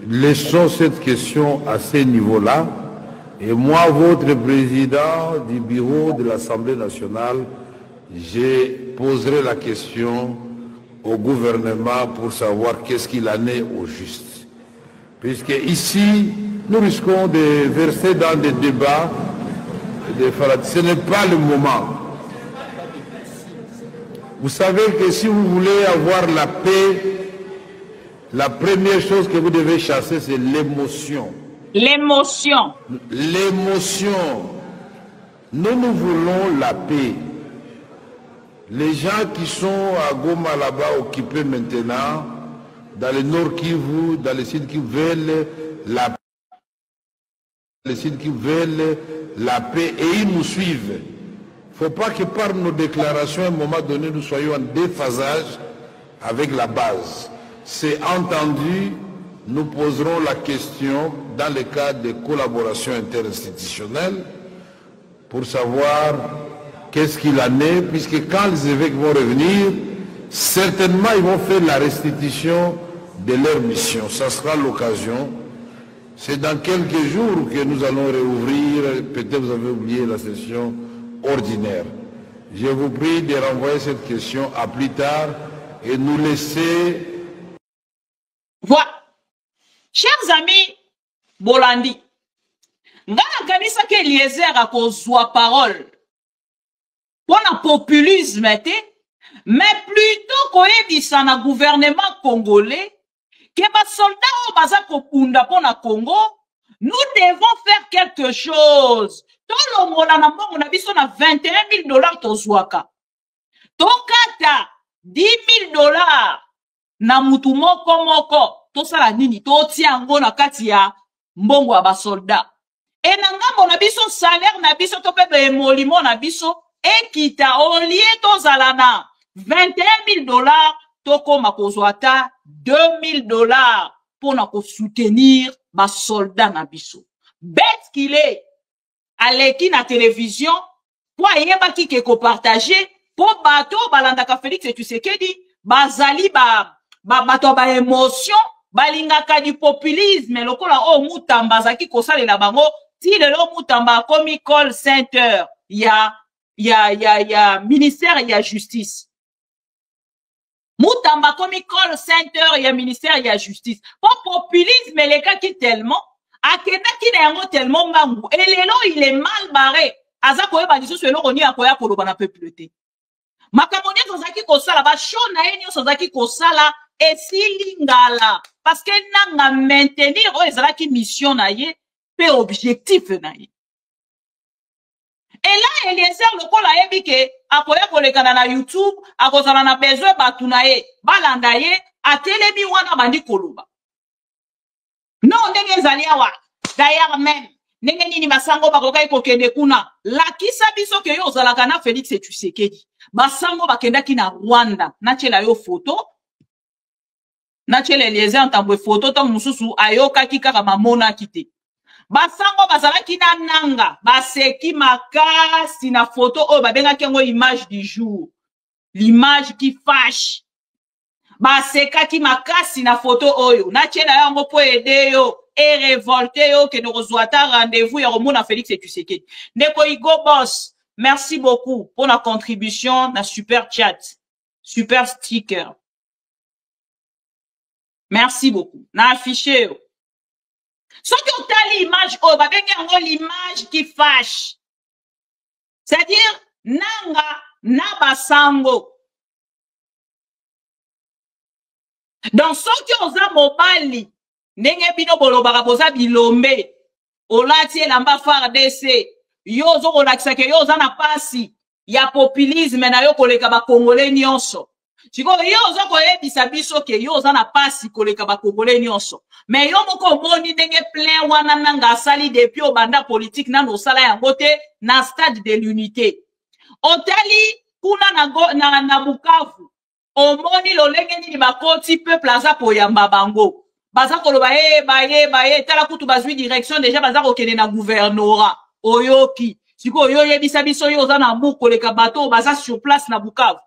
laissons cette question à ce niveau-là. Et moi, votre président du bureau de l'Assemblée nationale, je poserai la question au gouvernement pour savoir qu'est-ce qu'il en est au juste. Puisque ici, nous risquons de verser dans des débats, ce n'est pas le moment. Vous savez que si vous voulez avoir la paix, la première chose que vous devez chasser, c'est l'émotion. L'émotion. L'émotion. Nous voulons la paix. Les gens qui sont à Goma là-bas occupés maintenant, dans le Nord Kivu, dans les sites qui veulent la paix, les sites qui veulent la paix, et ils nous suivent. Il ne faut pas que par nos déclarations, à un moment donné, nous soyons en déphasage avec la base. C'est entendu, nous poserons la question dans le cadre de collaboration interinstitutionnelle pour savoir qu'est-ce qu'il en est, puisque quand les évêques vont revenir, certainement ils vont faire la restitution de leur mission. Ça sera l'occasion. C'est dans quelques jours que nous allons réouvrir, peut-être vous avez oublié la session ordinaire. Je vous prie de renvoyer cette question à plus tard et nous laisser... Voilà. Chers amis, Bolandi, ngana kanisa ke Eliezer a kozwa parole pour le populisme, mais plutôt koyebisa na gouvernement congolais que les soldats baza kopunda pour le Congo, nous devons faire quelque chose. Tout le monde na mbongo na biso na $21,000 tozwaka. Tokata $10,000 na mutu moko tosala nini totia yango na kati ya mbongo ya basoldat. E na ngambo na biso salaire na biso to pe emolimo na biso ekita olie tozala na $21,000 tokoma kozwa ata $2,000 pour na ko soutenir basoldat na biso. Bête qu'il est aleki na télévision pour ayebaki ke ko partager pour bato balandaka Félix Tshisekedi bazali bato ba émotion balingaka du populisme lokola o mutamba zaki kosalela bango ti lelo mutamba komi call center ya ministère ya justice mutamba komi call center ya ministère ya justice pour populisme lekaki tellement akendaki na yango tellement mbangu et lelo il est mal barré aza koyeba lisusu eloko ni akoya koloba na peuple te makambo nyonso azalaki kosala basho na ye nyonso azalaki kosala esili ngala parce que nanga maintenir oyo ezalaki mission na ye pe objectif na ye. Et là Eliezer lokola yebi ke akoya kolekana na YouTube akozala na besoin batu na ye balanda ye atelemi wana bandi koloba non ndenge ezali awa d'ailleurs même ndenge nini basango bakokai kokende kuna lakisa biso ke yo ozalaka na Félix Tshisekedi basango bakendaki na Rwanda nachela yo photo nachela Eliezer ntambwe photo to mususu ayokaki kaka mamona kite basango bazalaki na nanga baseki makasi na photo oyo babengaki yango image du jour l'image qui fâche basekaki makasi na photo oyo nachela yango po ede yo et révolté yo ke nokozwa ta rendez-vous ya komona Félix Tshisekedi ndeko Igo Boss. Merci beaucoup pour la contribution na super chat, super sticker. Merci beaucoup. Na affiché. Ce que tu as l'image, oh, bah, l'image qui fâche. C'est-à-dire, nanga, nabasango. Dans ce que on a mobali, nenge bino bolo barabosa bilombe, olati elamba FARDC. Yo zo kolakisa ke yo za na pasi ya populisme na yo koleka ba Congolais nyonso. Siko yo zo koyebisa biso ke yo za na pasi koleka ba Congolais nyonso. Mais yo moko moni ndenge plein wana nanga sali depuis au banda politique na no sala yango te na stade de l'unité. Otali kuna na Bukavu. Omoni lolenge nini bakoti peuple aza koyamba bango. Baza koloba baye tala kutu bazwi direction déjà baza kokene na gouvernorat. Oyoki siko oyo yebisa biso yo oza na amour koleka bato baza sur place na Bukavu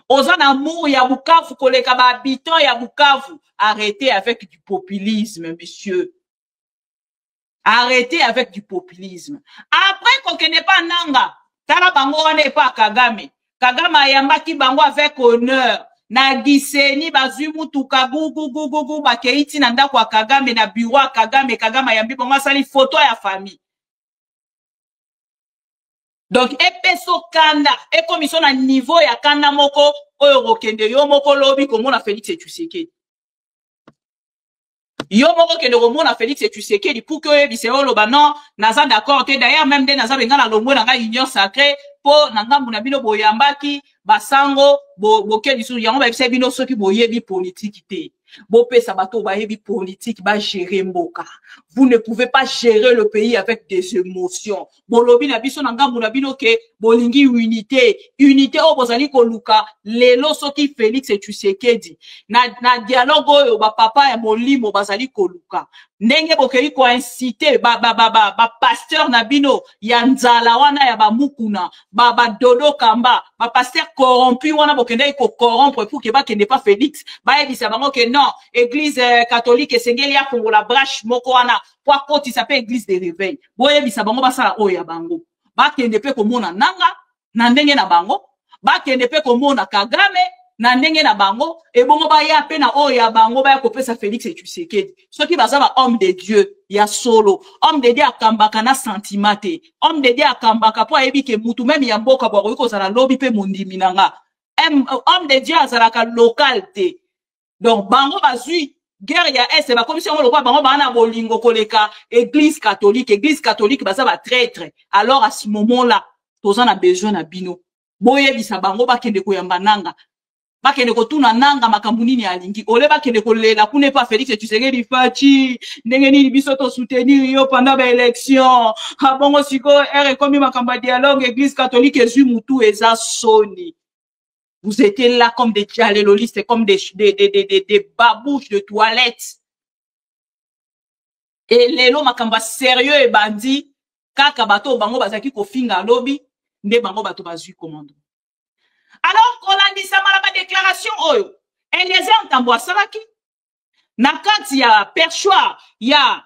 oza na amour ya Bukavu koleka ba habitants ya Bukavu. Arrêtez avec du populisme monsieur, arrêtez avec du populisme. Après qu'on ne pas nanga tala bango wana pas Kagame ayambaki bango avec honneur na giseni bazwi mutuka gugu bakeiti na ndako ya Kagame na bureau Kagame ayambi bango asali photo ya famille. Donc, epeso kanda, e commission na niveau ya kanda moko, oyo rokende yo moko lobi komo na Félix Tshisekedi. Yo moko ke le na Félix Tshisekedi pour que biseo lo banon naza d'accord te d'ailleurs même de naza benga na lombo na union sacrée po na ngambu na bino boyambaki basango boke disu yango ba bise bino soki boyebi politique te. Bopesa bato bayebi politique ba gérer mboka. Vous ne pouvez pas gérer le pays avec des émotions. Bolobi na biso na ngambu na bino ke bolingi unité o bozali koluka lelo soki Félix Tshisekedi na dialogue oyo ba papa ya molimo bazali koluka ndenge bokeli ko inciter ba pasteur na bino ya nzala wana ya ba mukuna ba dodo kamba ba pasteur corrompu wana bokende ko corrompre pour que ba kende pas Félix ba ebisa bango ke non église catholique esengeli ya kongo la branche moko wana po koti ça peut église de réveil boye bisa bango basala oyo ya bango ba kende pe ko mona nanga na ndenge na bango ba kende pe ko mona Kagame na ndenge na bango e bongo ba ya pe na oyo ya bango ba ya kopesa Félix Tshisekedi soki baza ba homme de Dieu ya solo homme de Dieu akambaka na sentimate homme de Dieu akambaka po ayebi ke mutu même ya mboka bwa ko zala lobi pe mondimi nanga homme de Dieu azalaka local te donc bango bazui guerre ya est ba commission lo kwa bango bana bolingo koleka église catholique baza ba traître alors à ce moment là toza na besoin na bino boyebisa bango bakende koyamba nanga bakende kotuna nanga makambo nini alingi ole bakende kolela kune pa Félix Tshisekedi fachi ndenge nini biso to soutenir yo pendant ba élection bongo siko ere komi makambo dialogue église catholique ezu mutu eza soni. Vous étiez là comme des dialololistes, comme des babouches de toilettes. Et les lots makamba sérieux et bandit, kaka bato bango bazaki ko finga lobby, nde bango bato bazui commando. Alors, qu'on a dit ça malaba déclaration oyo, Eliezer Ntambo Salaki, na kati ya perchoir, ya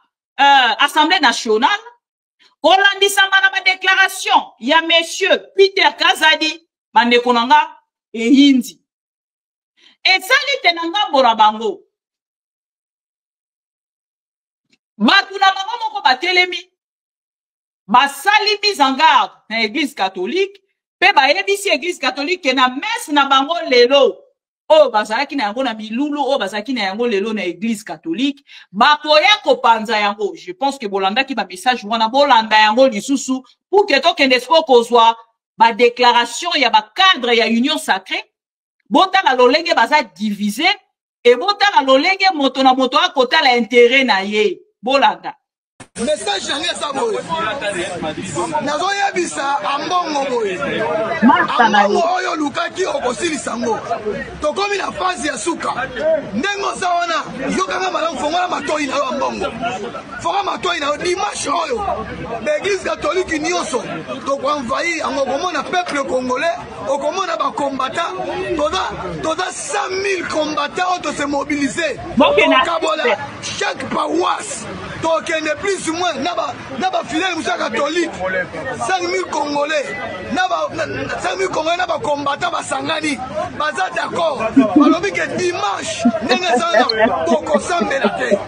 Assemblée nationale, qu'on a dit ça malaba déclaration, ya monsieur Peter Kazadi, bande konanga, et hindi. Et ça, il tenanga borabango. Batu na bango moko batelemi. Basali mise en garde na église catholique. Pe ba ebisi église catholique na messe na bango lelo. Oh, bazalaki na yango na milulu, oh, bazalaki na yango lelo na église catholique. Bakoya kopanza yango. Je pense que bolanda ki ba message wana bolanda yango lisusu pour que to kende siko kozwa ba déclaration ya ba cadre ya union sacrée bota la lolenge baza divisé et bota la lolenge moto na moto akota la intérêt na ye bolanda message yange sa boye nazoya bisa ambongo boye ambongo oyo lukaki okosilisa ngo tokomi na phase ya suka ndengo sa wana yokanga malamu fongola matoi na yo ambongo fonga matoi na yo dimanche oyo l'église catholique nyonso tokoenvahi yango komona peuple congolais okomona ba combattant toza 100 000 combattants oyo tose mobiliser okabola chaque paroisse tokende plus ou moins naba fidèle moussa catholique 5 000 congolais naba combattants basangani baza d'accord balobi ke dimanche ndenge ezana bokosambela te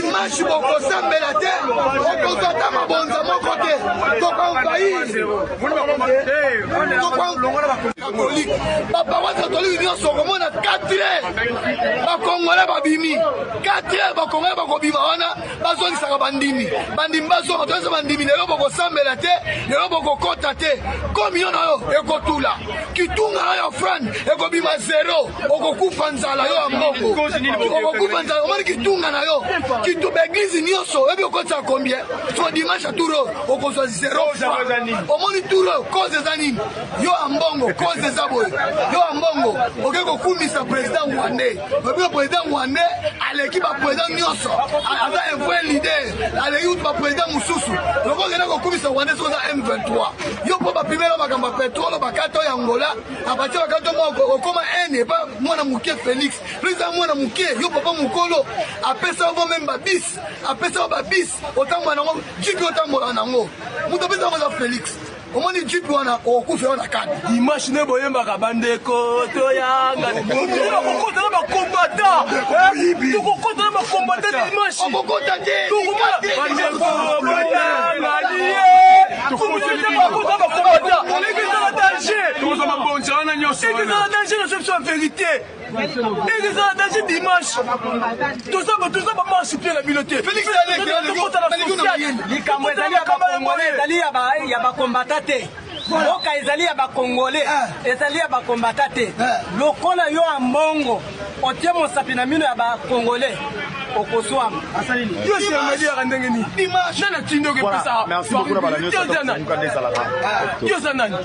dimanche bokosambela te okozwata mabonza moko te tokoenvahi baparoisse catholique nyonso okomona 4 heures bacongolais babimi 4 heures bacongolais bakobima wana bazongisaka bandimi bazoka toyesa bandimi lelo bokosambela te lelo bokokota te komi yo na yo ekotula kitunga na yo frane ekobima 0 okokufa nzala yo ya mbongo okokufa nzala omoni kitunga na yo baeglise nyonso oyebi okotisa combien so dimanche aturo okozwa 0 omoni turo cause eza nini yo ya mbongo cause eza boye yo ya mbongo oke kokumisa président rwandais oyebi président rwandais aleki baprésident nyonso aza un vrai leader aleki utu baprésident mosusu lokokenda kokumisa rwandais sokoza M23 yo mpo baprimelo makambo ya petrole bakata oyo angola apatie bakata moko okoma ene epa mwana moke Félix eza mwana moke yo papa mokolo apesa vo meme babis apesa babis otambola nango jipi otambola nango moto apesa yango za Félix omoni jipi wana okufa wana kati dimanche ne boyembaka bandeko toyanga tokokota na bakombata tokokota na bakombata dimanche okokota te bandeko boyanga liye tokokota na bakombata oleki na danger tokozwa mabonja wana nyonso c'est que ça a danger la solution en vérité. Et que ça a danger dimanche. Tout ça va participer à la bibliothèque. Félix Alek, il y a pas combattant. Boka ezali ya ba Congolais, ezali ya ba combattant. Lokola yo ambongo, otie mosapi na mino ya ba Congolais. Okoswam. Yo si amedi ya ndenge ni. Dimanche na tindo ke pesa. Merci beaucoup bala nyo. Yo sanani.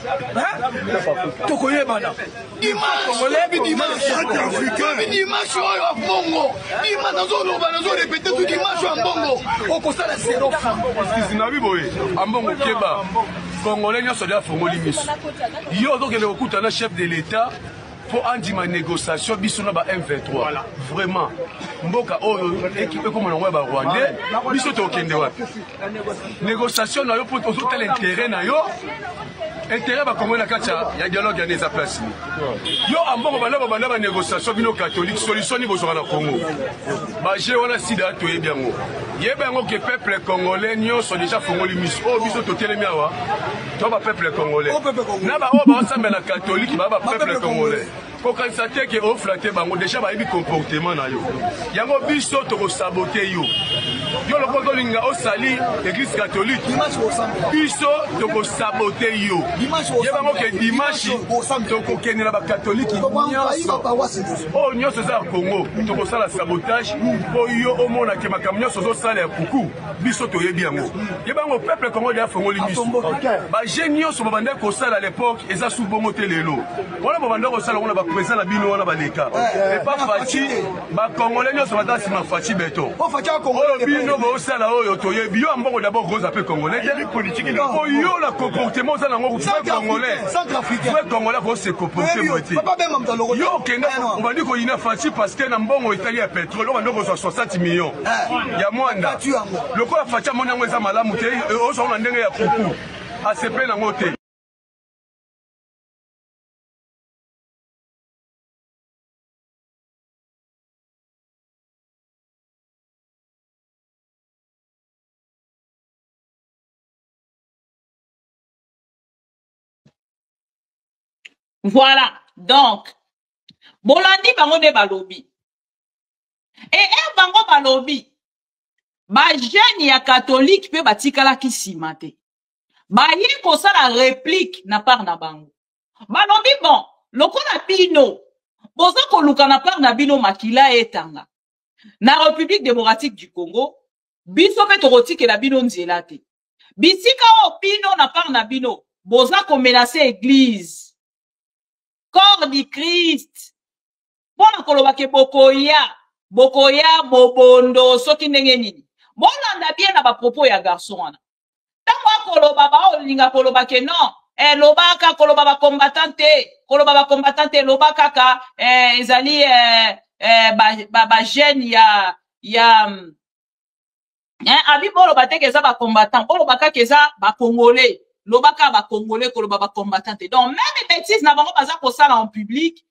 Tokoye bana. Dimanche Congolais dimanche africain. Dimanche oyo ambongo. Dimanche nazo loba nazo répéter tout dimanche ambongo. Okosala zéro. Sina biboye. Ambongo keba. Congolais nyonso dia fongoli miso. Yo tokende kokutana chef de l'État pour andima négociation biso na ba M23. Vraiment. Mboka oyo équipe comme na ba Rwandais biso tokende wapi. Négociation na yo pour tout l'intérêt na yo. Intérêt ba Congolais na kacha ya dialogue ya neza place. Yo ambongo bana ba négociation bino catholique solution ni bozora na Congo. Ba je wana sida to yebiango. Yebiango ke peuple congolais nyonso déjà fongoli miso. O biso totelemi awa. To ba peuple congolais. Na ba o ba ensemble na catholique ba peuple congolais. Pour constater que au flatter bango déjà ba yebi comportement na yo. Yango biso to saboter yo. Yo le kolinga au sali église catholique. Biso to saboter yo. Yebango ke dimanche to ko kenela ba catholique nyonso. Oh nyonso za Congo to ko sala sabotage po yo o mona ke makamyo so sala ya kuku. Biso to yebi yango. Yebango peuple Congo ya fongoli miso. Ba genio so babanda ko sala à l'époque eza sous bomote lelo. Wala babanda ko sala on ba président na bino wana ba leka. Et pas faci ba congolais nyonso ba sima faci beto. O faci Congo bino ba sala oyo to yebi yo ambongo d'abord gros appel congolais politique. Po yo la comportement za nango congolais. Centrafricain. Le congolais faut se comporter moitié. Yo kenda on va dire ko ina faci parce que na mbongo italien pétrole on va dire 60 millions. Ya mwanda. Le quoi faci mona ngweza malamu te o so na ndenge ya kuku. ACP na ngote. Voilà, donc, Bolandi bango de balobi. Et bango balobi, ba jeune ya catholique pe batikala ki simate. Ba yi kosa la réplique na part na bango. Balobi bon, lokola bino, boza koluka na part na bino makila etanga. Na République démocratique du Congo, biso pe torotike la bino nzela te. Bisika o bino na part na bino, boza ko menacer église. Corps du Christ. Bona koloba ke bokoya bobondo soki ndenge nini. Bona nda bien na ba propos ya garçon wana. Tango koloba ba olinga koloba ke non, lobaka koloba ba combattante lobaka ka ezali ba jeune ya abi bolo bateke za ba combattant, bolo baka keza ba congolais. Lobaka ba congolais koloba ba combattante. Donc même bêtise na bango baza ko sala en public,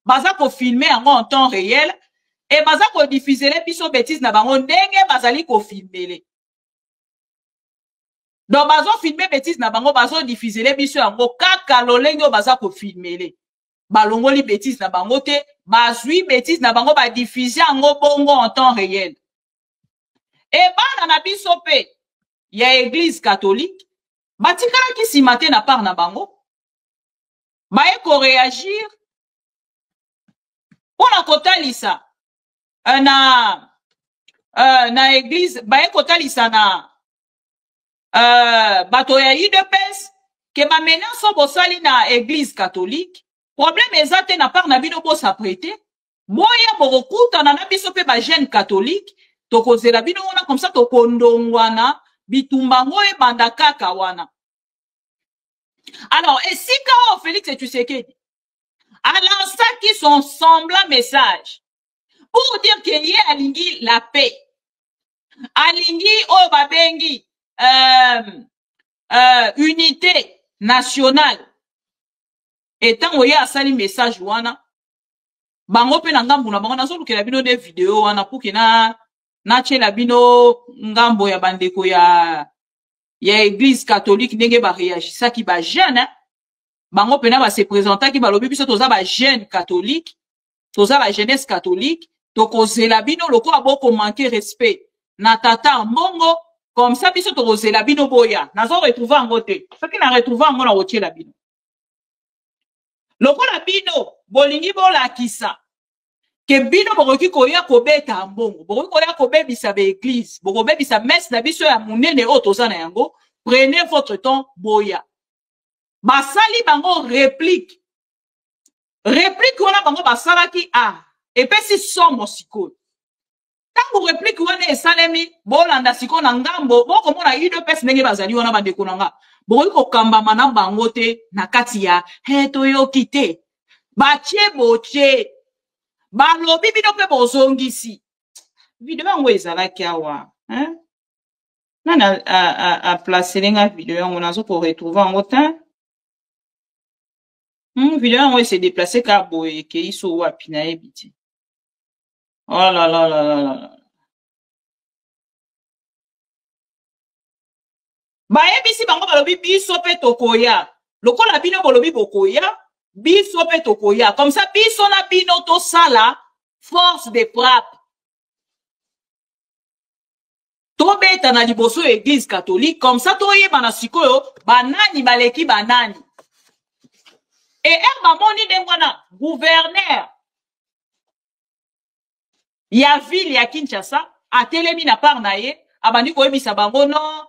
baza ko filmer en temps réel et baza ko diffuser les biso bêtise na bango ndenge bazali ko filmer. Donc bazo filmer bêtise na bango bazo diffuser les biso yango kaka lolengo baza ko filmer. Balongoli bêtise na bango te, bazui bêtise na bango ba diffuser yango bongo en temps réel. Et bana na biso pe ya église catholique batikala ki si matin na part na bango baye ko réagir pona kotalisa na église baye kotalisa na bato ya UDPS ke ba menace bosali na église catholique problème ezate na part na bino bo s'apprêter boya bokutana na biso pe ba jeune catholique tokozela bino wana comme ça tokondongwana bitumbango e banda kaka wana. Alors, et si quand Félix Tshisekedi a lancé qui son semblant message pour dire qu'il y a alingi la paix, alingi o babengi unité nationale, et tant qu'il y a sali message wana, bango pe na ngambu na bango nazo lukela bino de vidéo wana pour que na chela bino ngambo ya bandeko ya église catholique ndenge ba réagir ça qui ba jeune hein? bango pena ba se présenter ki balobi biso toza ba jeune catholique, toza ba jeunesse catholique, tokozela bino lokola boko manquer respect na tata mbongo, comme ça biso tokozela bino boya. Nazo retrouver ngo te. Soki na retrouver ngo na otiela bino. Lokola bino bolingi bolakisa ke bino bokoki koya kobeta mbongo, bokoki koya kobebisa ba église, bokobebisa messe na biso ya munene o toza na yango, prenez votre temps boya. Basali bango réplique. Réplique wana bango basalaki epesi somo sikoyo. Tango réplique wana esalemi bolanda sikoyo na ngambo bokomona ido pesi ndenge bazali wana bandeko na nga. Bokoki kokambama na bango te na kati ya toyoki te. Batie boche. Balobi bino pe bozongisi. Video yango ezalaki awa. Nana a placer lenga video yango nazo ko retrouver yango te. Video yango se déplacer ka boye ke iso wapi na ebiti. Oh là là là là là. Ba ebisi bango balobi biso pe tokoya. Lokola bino bolobi bokoya, biso pe tokoya. Comme ça biso na bino to sala force de frappe. To beta na liboso église catholique comme ça to yeba na sikoyo banani baleki banani. Et mamoni dengwana gouverneur ya ville ya Kinshasa atelemi na part na ye abandi koyebisa bango no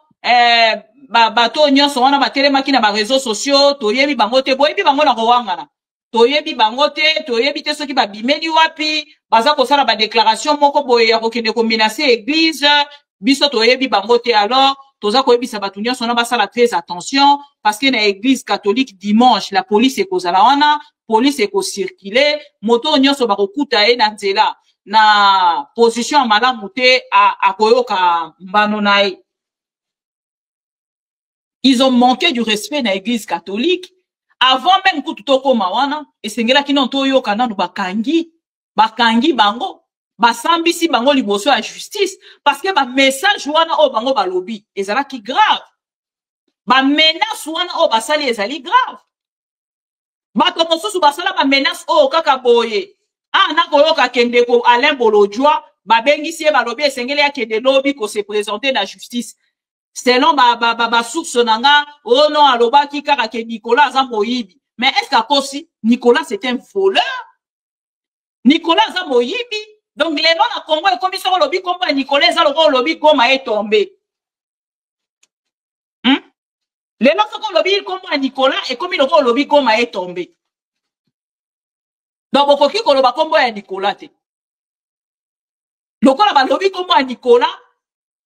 bato nyonso wana batelemaki na ba réseaux sociaux toyebi bango te boyebi bango na kowangana toyebi bango te toyebi te soki babimeli wapi baza kosala ba déclaration moko boye ya kokende ko menacer église biso toyebi bango te. Alors toza koyebisa bato nyonso na basala très attention parce que na église catholique dimanche la police ekozala wana, police ekocirculer, moto nyonso bakokuta ye na nzela na position malamu te akoyoka mbano na ye. Ils ont manqué du respect na église catholique avant même kutu tokoma wana esengela kino toyoka nanu bakangi bango basambisi bango liboso ya justice parce que ba message wana o bango balobi ezalaki grave, ba menace wana o basali ezali grave, bato mosusu basala ba menace o kaka boye na koyoka kende ko Alain Bolojwa babengisi ye balobi esengeli ya kende lobi ko se présenter na justice selon ba source nanga oh non alobaki kaka ke Nicolas aza moyibi. Mais est-ce qu'akosi Nicolas c'est un voleur? Nicolas aza moyibi. Donc les noms na Congo et commission lobby comme Nicolas aza le lobby Goma est tombé. Les noms sont lobby comme Nicolas et comme le lobby Goma est tombé. Donc bokoki ko loba kombo ya Nicolas te. Lokola ba lobby kombo ya Nicolas,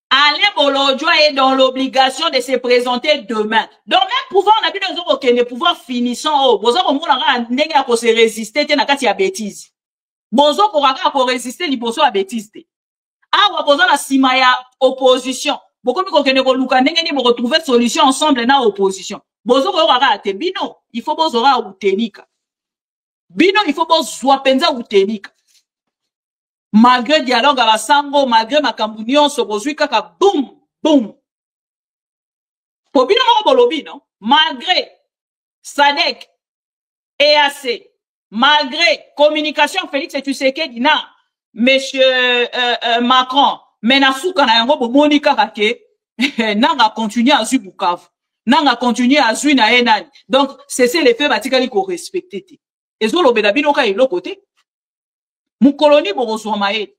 Alain Bolojwa est dans l'obligation de se présenter demain. Donc même pouvoir on a bien besoin de pouvoir finissant bozo ko mona ndenge ya ko se résister te na kati ya bêtise. Bozo ko raka ko résister liboso ya bêtise te. Awa bozo na sima ya opposition. Boko mi ko kende ko luka ndenge ni mo retrouver solution ensemble na opposition. Bozo ko raka te bino, il faut bozo ra utenika. Bino il faut bozo penza utenika. Malgré dialogue à la sango, malgré ma cambunion, so bozui kaka boum, boum. Pour bino mo bolobi, non? Malgré SADC, EAC, malgré communication Félix Tshisekedi na monsieur Macron, menasuka na yango bomoni kaka ke nanga continuer à zui Bukavu, nanga continuer à zui na enani. Donc c'est les faits batikali ko respecter te. Ezo lobela bino ka ilo côté. Mukoloni borozwa maele.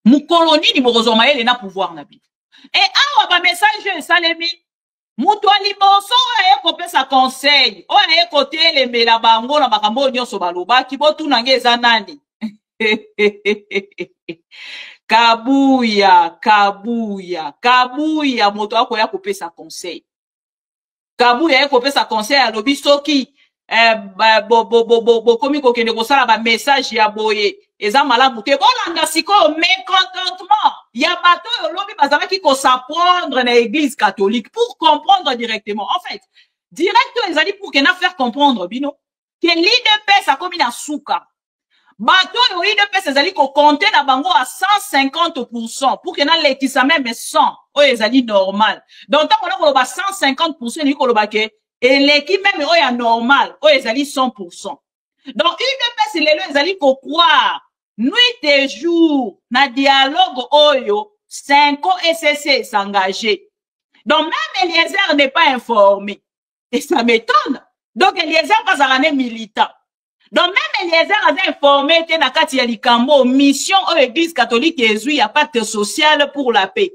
Mukoloni ni borozwa maele na pouvoir na bi. Et awa ba message salemi mutu aliboso aye kopesa conseil. O aye kote le mela bango na makambo nyonso balobaki botuna ngeza nani. Kabuya moto akoya kopesa conseil. Kabuya aye kopesa conseil alobi soki komi ko kende ko sala ba message ya boye eza malamu te bolanda siko mécontentement ya bato yo lobi bazalaki ko s'apprendre na église catholique pour comprendre directement. En fait direct ezali pour que na faire comprendre bino que l'IDPS a komi na suka bato yo UDPS ezali ko compter na bango à 150% pour que na lekisa même 100 oyo ezali normal. Donc tant qu'on a 150% ni ko loba ke eleki même oyo ya normal oyo ezali 100%. Donc UDPS lelo ezali ko croire nuit et jour na dialogue oyo 5 SSC s'engager. Donc même Eliezer n'est pas informé. Et ça m'étonne. Donc Eliezer pas un militant. Donc même Eliezer a informé que na kati ya likambo mission aux église catholique Jésus y a pacte social pour la paix.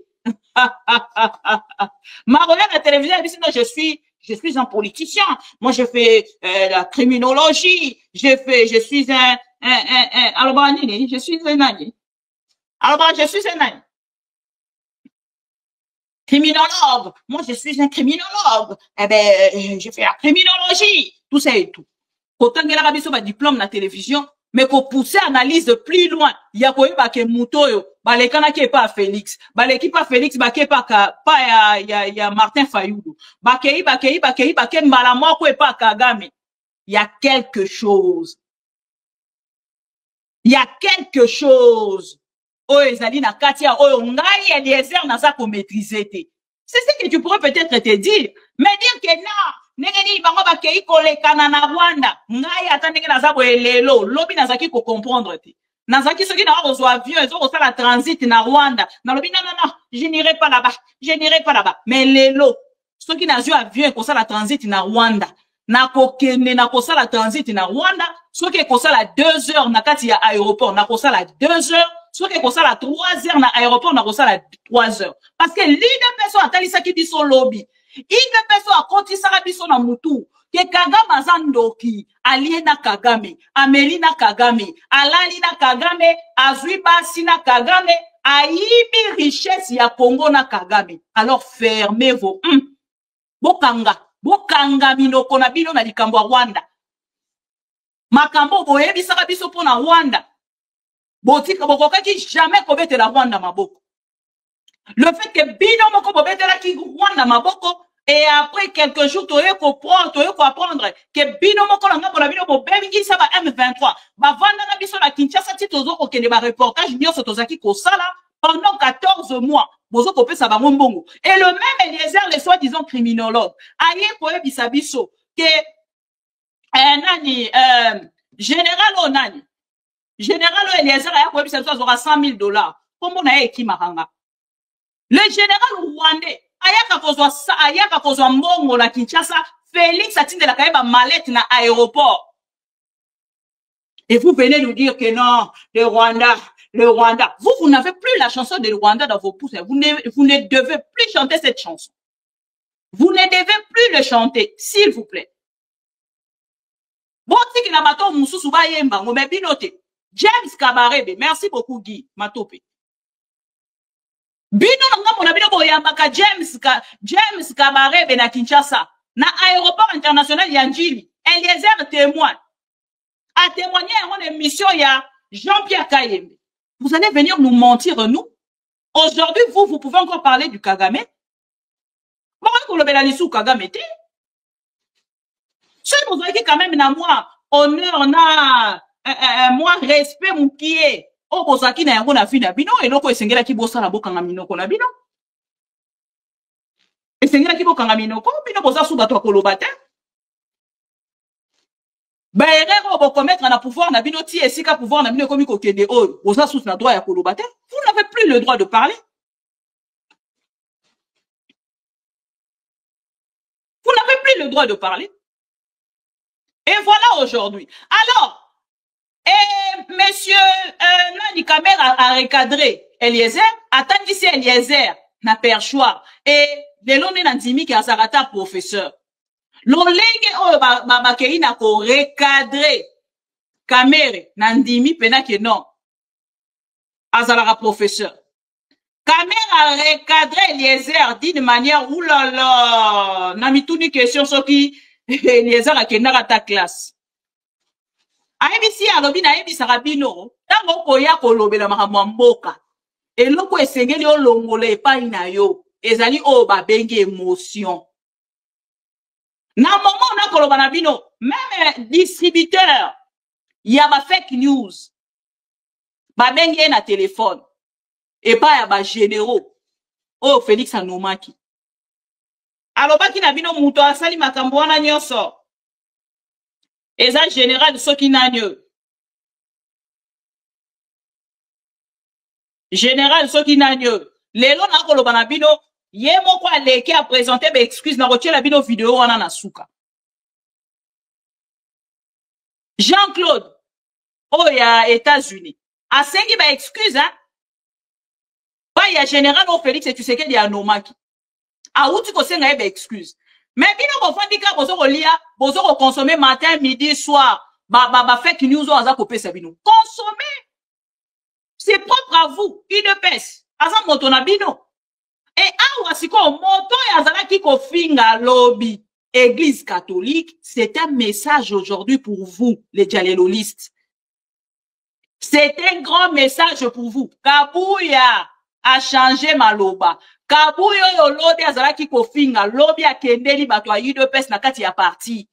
Ma regarde la télévision elle dit non je suis un politicien. Moi je fais la criminologie, je suis un alors je suis un nani. Alors je suis un nani. Criminologue. Moi je suis un criminologue. Eh ben je fais la criminologie, tout ça et tout. Autant que la rabiso ba diplôme na télévision, mais pour pousser analyse de plus loin, il y a quoi ba ke mutoyo, ba le kana ke pas Félix, ba l'équipe pas Félix, ba ke pas ya Martin Fayulu, ba ke Malamwa ko pas Kagame. Il y a quelque chose. Il y a quelque chose. Oh ezali na katia oh ngai Eliezer na za ko maîtriser te. C'est ce que tu pourrais peut-être te dire, mais dire que non Negeni bango ba kei kolekana na Rwanda ngai atandenge na za boelelo lobi na zaki ko comprendre te na zaki soki na ozwa avion ezo ko sala transit na Rwanda na lobi non je n'irai pas là-bas mais lelo soki na zwa avion ko sala transit na Rwanda na ko kene na ko sala transit na Rwanda soki ko sala 2 heures na kati ya aéroport na ko sala 2 heures soki ko sala 3 heures na aéroport na ko sala 3 heures parce que l'UDPS atalisa ki biso lobby UDPS a kontisaka biso na mutu ke Kagame azandoki alie na Kagame ameli na Kagame alali na Kagame azwi basi na Kagame aibi richesse ya Congo na Kagame. Alors fermez vos bokanga minoko na bino na likambo ya Rwanda makambo boyebisaka biso po na Rwanda botika bokokaki jamais kobetela Rwanda maboko. Le fait que bino moko bobetela ki Rwanda maboko et après quelques jours tu ko apprendre que bino moko na ngabo na bino bobengi sa ba M23 ba vanda na biso na Kinshasa ti tozo ko kende ba reportage nyonso tozaki ko sala pendant 14 mois bozo ko pesa ba mbongo et le même Eliezer le soi-disant criminologue aye ko ebisa biso que général Eliezer aye ko ebisa biso aura $100,000 kombo na ye ekimaranga. Le général rwandais ayaka kozwa mbongo na Kinshasa, Félix atindela kayeba mallette na aéroport. Et vous venez nous dire que non, le Rwanda. Vous n'avez plus la chanson de Rwanda dans vos pouces. Vous ne devez plus chanter cette chanson. Vous ne devez plus le chanter, s'il vous plaît. Bon, si na bato mususu ba yemba, ngome binote. James Kabarebe, merci beaucoup Guy Matope. Bino nga mona bino boyambaka James Kabarebe na Kinshasa na aéroport international ya Njili. Eliezer témoin a témoigné en émission ya Jean-Pierre Kayembe. Vous allez venir nous mentir nous. Aujourd'hui vous pouvez encore parler du Kagame. Pourquoi vous le belani sous Kagame té? Si vous voyez quand même na moi honneur na moi respect mukie. O bozaki na yango na vie na bino eloko esengela ki bosala bokanga minoko na bino. Esengela ki bokanga minoko bino boza su bato akoloba te. Ba erreur bo commettre na pouvoir na bino ti esika pouvoir na bino komi ko kende oyo boza su na droit ya koloba te. Vous n'avez plus le droit de parler. Vous n'avez plus le droit de parler. Et voilà aujourd'hui. Alors et monsieur Nani Kamer a recadré Eliezer, attendez si Eliezer n'a pas choix. Et de l'on est n'antimi qui a sarata professeur. L'on lègue oh bakei na ko recadré Kamer n'andimi pena que non. Azalara professeur. Kamer a recadré Eliezer d'une manière oulala. N'a mis toute une question sur qui Eliezer a kenara ta classe. Aebisi alobi na ebisa rabino tango koya kolobela makambo mboka eloko esengeli olongola epai na yo ezali o babengi émotion na moment na koloba na bino même distributeur ya ba fake news babengi na téléphone et pas ya ba généraux oh Félix anomaki alobaki na bino muto asali makambo wana nyonso eza général soki nanyo général soki nanyo lelo na koloba na bino ye moko aleki a présenter ba excuse na kotiela bino vidéo wana na suka Jean-Claude oh ya États-Unis asengi ba excuse hein ba ya général au Félix et tu sais qu'il y a nomaki auti ko senga ba excuse mais bino ko fandika bozo ko lia bozo ko consommer matin midi soir ba fake news o aza ko pesa bino consommer c'est propre à vous UDPS aza moto na bino et awa siko moto ya zala ki ko finga lobby Église catholique, c'est un message aujourd'hui pour vous, les dialélolistes. C'est un grand message pour vous. Kabouya a changé maloba. Kabouya yo lobby azala ki ko finga lobby a kendeli bato a UDPS na kati ya parti.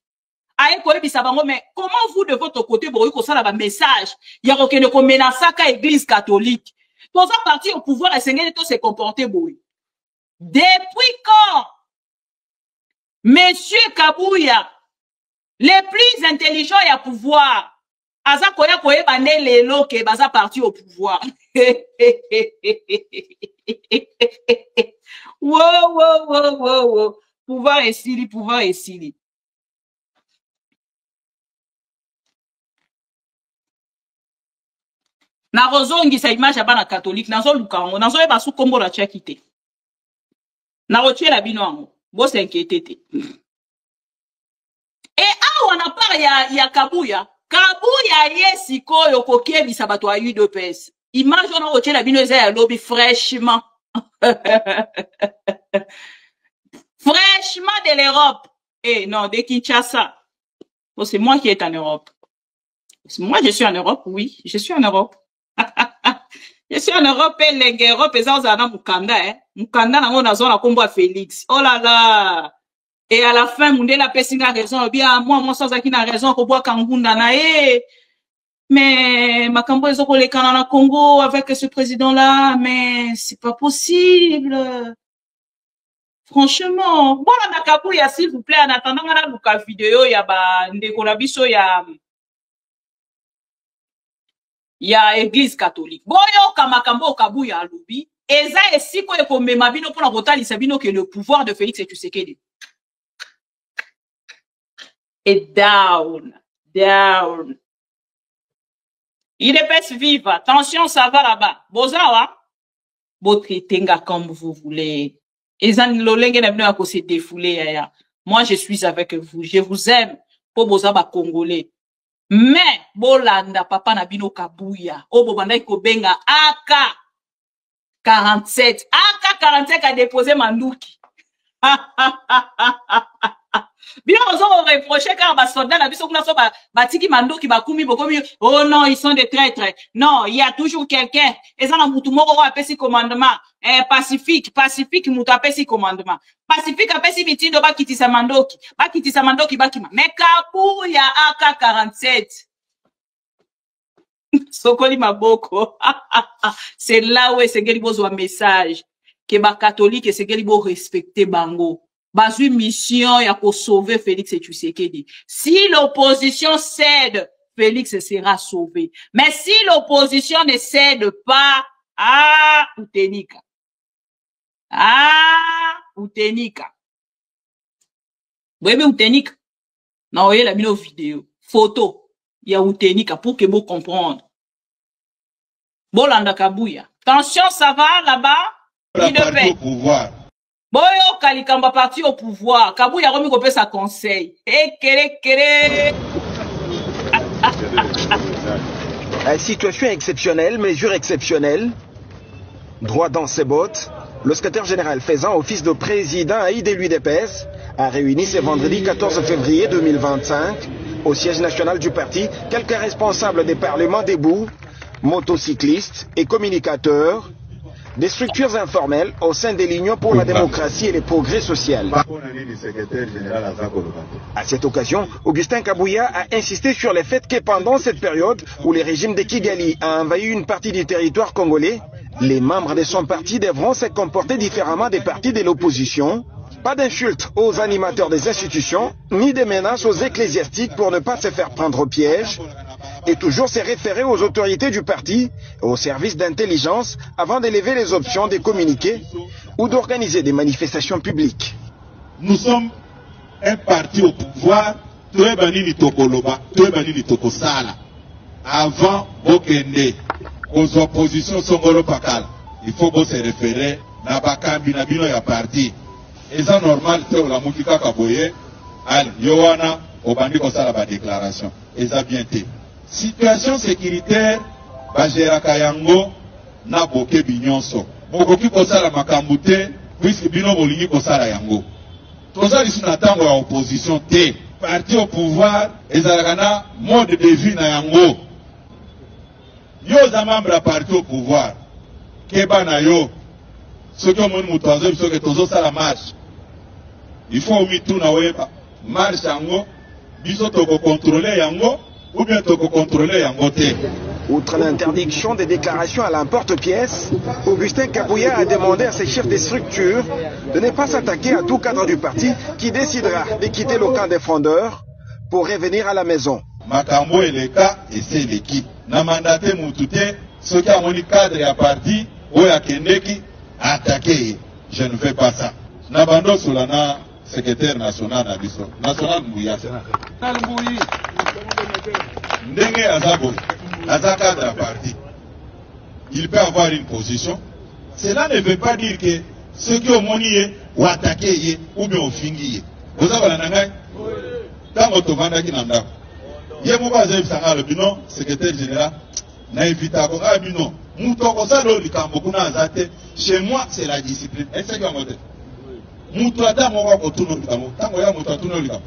Aye ko ebisa bango mais comment vous de votre côté boyi ko sala ba message ya ko kende ko menasaka Église catholique. Pour ça parti au pouvoir et Seigneur to se comporter boyi. Depuis quand Monsieur Kabouya, les plus intelligents et à pouvoir, aza koya koye bande lelo ke baza parti au pouvoir. Wow. Pouvoir et sili. Na rozongi sa image abana catholique, nazo lukango, nazo eba su kombo la tchakite. Na rotie la bino ango. Bo s'inquiéter. Et awa na part ya Kabouya. Kabouya yesi koyo kokebisa bato a UDPS. Image on a otie la bino ya lobby fraîchement. Fraîchement de l'Europe. Eh non, de Kinshasa. Oh, c'est moi qui est en Europe. Moi je suis en Europe, oui, je suis en Europe. Je suis en Europe et les Europe et ça on a Mukanda Mukanda na ngona zona kombo Félix. Oh là là. Et à la fin Mundela Pessinga raison bien moi sans aki na raison ko boa kangunda na mais makambo ezoko le kana na Congo avec ce président là mais c'est pas possible. Franchement, voilà na Kabouya s'il vous plaît en attendant na luka vidéo ya ba ndeko na biso ya Église catholique. Boyo kamakambo Kabouya alobi eza esiko eko mema bino pona kotalisa bino que le pouvoir de Félix Tshisekedi est down. Il est pas vive. Attention, ça va là-bas. Bozawa, botritenga comme vous voulez. Ezan lolenge na bino ya ko se défouler ya. Moi je suis avec vous. Je vous aime. Po bozaba congolais. Mais bolanda papa na bino Kabouya o bobanda ko benga AK-47 AK-47 a déposé Manduki bien on reproché car ba soldat na biso kuna so batiki Manduki bakumi bokomi oh non ils sont des traîtres. Non, il y a toujours quelqu'un ezana mutu moko apesi commandement pacifique mutu apesi commandement pacifique apesi mitindo bakitisa Mandoki bakima mais Kabouya AK-47 Sokoli maboko c'est là où Sengeli bozo un message que ba catholique et Sengeli bo respecter bango bazui mission ya ko sauver Félix Tshisekedi. Si l'opposition cède, Félix sera sauvé. Mais si l'opposition ne cède pas, utenika. Bwebe utenika. Na oye la mino vidéo, photo ya utenika pour que vous comprendre. Bolanda Kabouya. Attention, ça va là-bas? Il de paix. Boyo kalikamba parti au pouvoir. Kabouya remis kopé sa conseil. Situation exceptionnelle, mesure exceptionnelle. Droit dans ses bottes. Le secrétaire général faisant office de président à l'UDPS a réuni ce vendredi 14 février 2025 au siège national du parti quelques responsables des parlements debout, motocyclistes et communicateurs des structures informelles au sein de l'Union pour la démocratie et le progrès social. À cette occasion, Augustin Kabouya a insisté sur le fait que pendant cette période où le régime de Kigali a envahi une partie du territoire congolais, les membres de son parti devront se comporter différemment des partis de l'opposition. Pas d'insultes aux animateurs des institutions, ni de menaces aux ecclésiastiques pour ne pas se faire prendre au piège, et toujours se référer aux autorités du parti et aux services d'intelligence avant d'élever les options de communiquer ou d'organiser des manifestations publiques. Nous sommes un parti au pouvoir, avant Bokende, aux oppositions Songolo Pakal, il faut se référer à Bakambi Nabino ya parti. Et ça normal, c'est la Moukika Kaboye, Al Yohana, Obandi Kosala ba déclaration. Et ça bien été. Situation sécuritaire, Bajera Kayango, na Boke Binyonso. Bokoki Kosala Makambute, puisque Bino Molingi Kosala Yango. Tout ça, ils sont en à opposition T. Parti au pouvoir, et Zalagana, mode de vie na Yango. Yo Zamambra la parti au pouvoir. Keba na yo. Ceux qui ont mon moutoiseau, ceux qui ont ça la marche. Il faut mettre tout na weba. Marche yango. Biso toko contrôler yango. Ou bien toko contrôler yango te. Outre l'interdiction des déclarations à l'emporte-pièce, Augustin Kabouya a demandé à ses chefs de structure de ne pas s'attaquer à tout cadre du parti qui décidera de quitter le camp des frondeurs pour revenir à la maison. Makambo et les cas, et c'est l'équipe. Na mandaté moutouté, ceux qui ont un cadre à parti, ou à Kendeki, attaquer. Je ne fais pas ça. Nabando Solana, secrétaire national d'Abisso. National Mbouya. Ndenge Azabo, cadre à parti. Il peut avoir une position. Cela ne veut pas dire que ceux qui ont monié ou attaqué ou bien au fingi. Vous avez la nangai? Tant que tu vas dans Kinanda. Il y a mon bazar, le binon, secrétaire général. Na invité à Bino. Chez moi, c'est la discipline. Est-ce que vous Moutouada Mora Kotuno Likamo. Tango ya Moutatuno Likamo.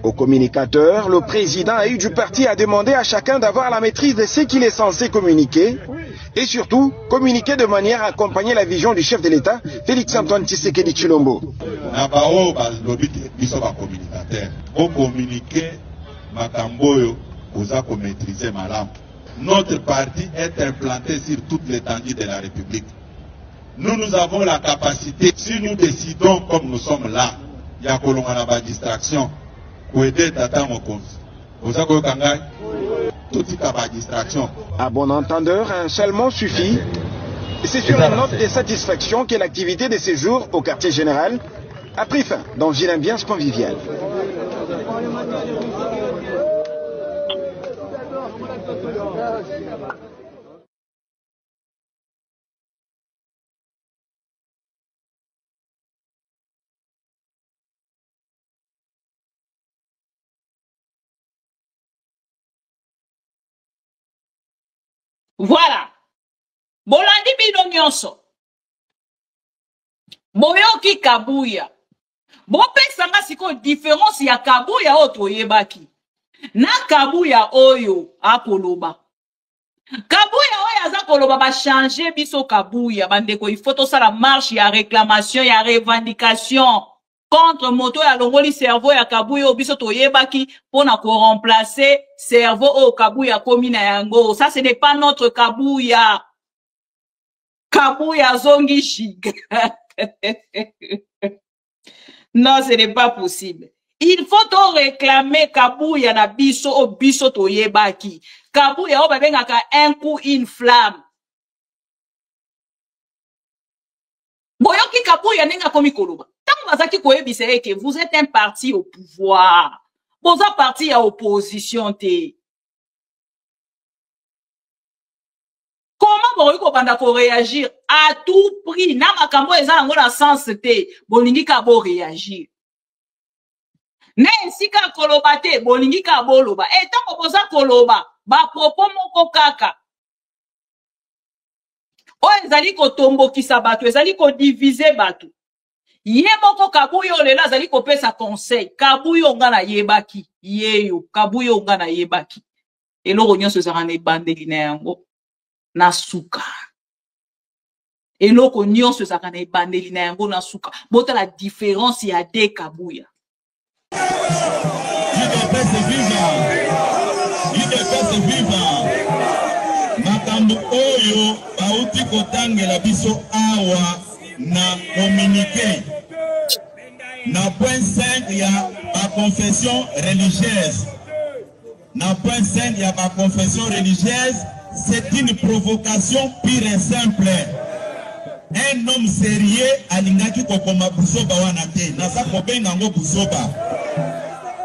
Au communicateur, le président a eu du parti à demander à chacun d'avoir la maîtrise de ce qu'il est censé communiquer et surtout communiquer de manière à accompagner la vision du chef de l'État, Félix Antoine Tshisekedi Tshilombo. Notre parti est implanté sur toute l'étendue de la République. Nous avons la capacité, si nous décidons comme nous sommes là, il y a une distraction. À bon entendeur, un seul mot suffit. C'est sur une note de satisfaction que l'activité de séjour au quartier général a pris fin dans une ambiance conviviale. Voilà. Bolandi bino nyonso. Boyoki Kabouya. Bopesanga siko différence ya Kabouya oto yebaki. Na Kabouya oyo akoloba. Kabouya oyo aza koloba ba changer biso Kabouya bandeko il faut to sala marche ya réclamation ya revendication contre moto ya longoli cerveau ya Kabouya biso to yebaki pona ko remplacer cerveau au Kabouya komi na yango. Ça ce n'est pas notre Kabouya. Kabouya zongi chic. Non, ce n'est pas possible. Il faut to réclamer Kabouya na biso o biso to yebaki. Kabouya o babengaka un coup une flamme. Boyoki Kabouya nenga komi koloba. Tant bazaki koyebisa que vous êtes un parti au pouvoir. Vous êtes parti à opposition te. Comment boyoko banda ko réagir à tout prix? Na makambo eza ngo na sens te. Bolingi ka bo réagir. Ne sika koloba te bolingi ka boloba. Et tant que boza koloba ba propos moko kaka. O ezali ko tombo kisa bato, ezali ko diviser bato. Yemoko Kabuyo le lazali kope sa conseil. Kabuyo ngana yebaki. Yeyo. Kabuyo ngana yebaki. Et l'oro nyonso ezakana ebandeli na yango. Na suka. Et l'oko nyonso ezakana ebandeli na yango na suka. Bota la différence ya de Kabuya. Makambo oyo bauti kotangela biso awa na communiqué na point 5 ya ba confession religieuse. Na point 5 ya ba confession religieuse, c'est une provocation pure et simple. Un homme sérieux alingaki kokoma busoba wana te, nasa kobenga ngo busoba.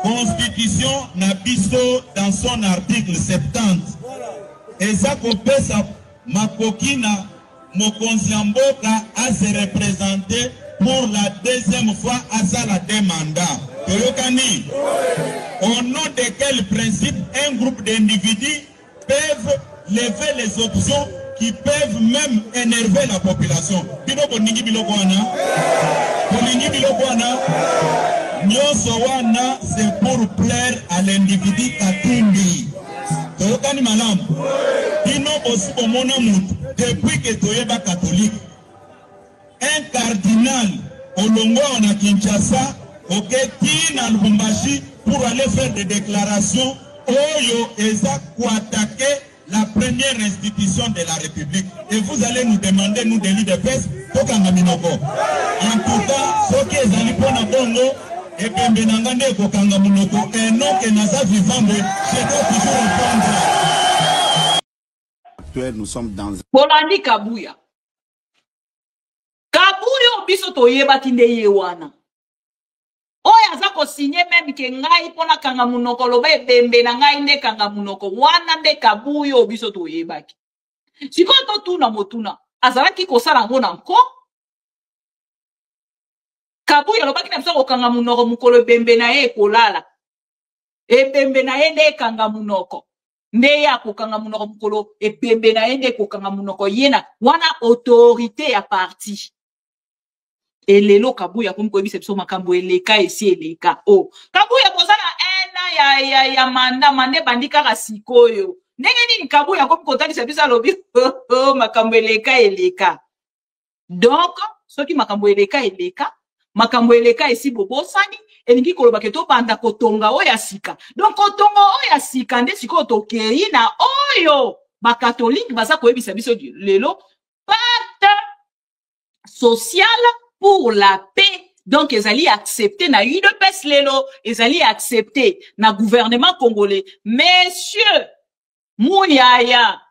Constitution na biso dans son article 70. Eza kopesa makoki na mokonzi mboka a se représenter pour la deuxième fois à la demanda. Toyokani, au nom de quel principe un groupe d'individus peuvent lever les options qui peuvent même énerver la population. Biloko ningi biloko wana. Bolingi biloko wana. Nyonso wana c'est pour plaire à l'individu Katumbi. Toyokani malam. Bino bosi bomona mutu depuis que toyeba catholique. Un cardinal olongo na Kinshasa oketi na Lubumbashi pour aller faire des déclarations oyo eza pour attaquer la première institution de la République. Et vous allez nous demander, nous, des lits de presse, pour qu'on minoko. En tout cas, ce qui est allé pour la bongo, et bien, benangande ko kanga munoko, et non que nasa vivant, je dois toujours répondre. Nous sommes dans Bolandi Kabuya. Kabuya biso toyeba tinde yewana. Oya zako sinye même ke ngai pona kanga munoko lobe bembe na ngai nde kanga munoko wana nde Kabuya biso toyebaki. Siko to tuna motuna azalaki kosala ngona nko Kabuya lobaki na biso ko kanga munoko mukolo bembe na ye kolala. E bembe na ye nde kanga munoko. Nde ya kokanga munoko mukolo e bembe na ye nde kokanga munoko yena wana autorité ya parti. Et lelo Kabuya comme ko ebise biso makambo eleka esi eleka o Kabuya kozala ena ya mande bandika ka sikoyo ndenge nini Kabuya comme kotalisa biso lobi makambo eleka donc soki makambo eleka esi bobosani elingi koloba ke to banda kotonga oya sika donc kotonga oya sika nde siko tokei na oyo ba catholique baza ko ebisa biso lelo pacte social pour la paix. Donc, ils allaient accepter, na UDPS lelo, ils allaient accepter, na gouvernement congolais. Messieurs, Mouyaya,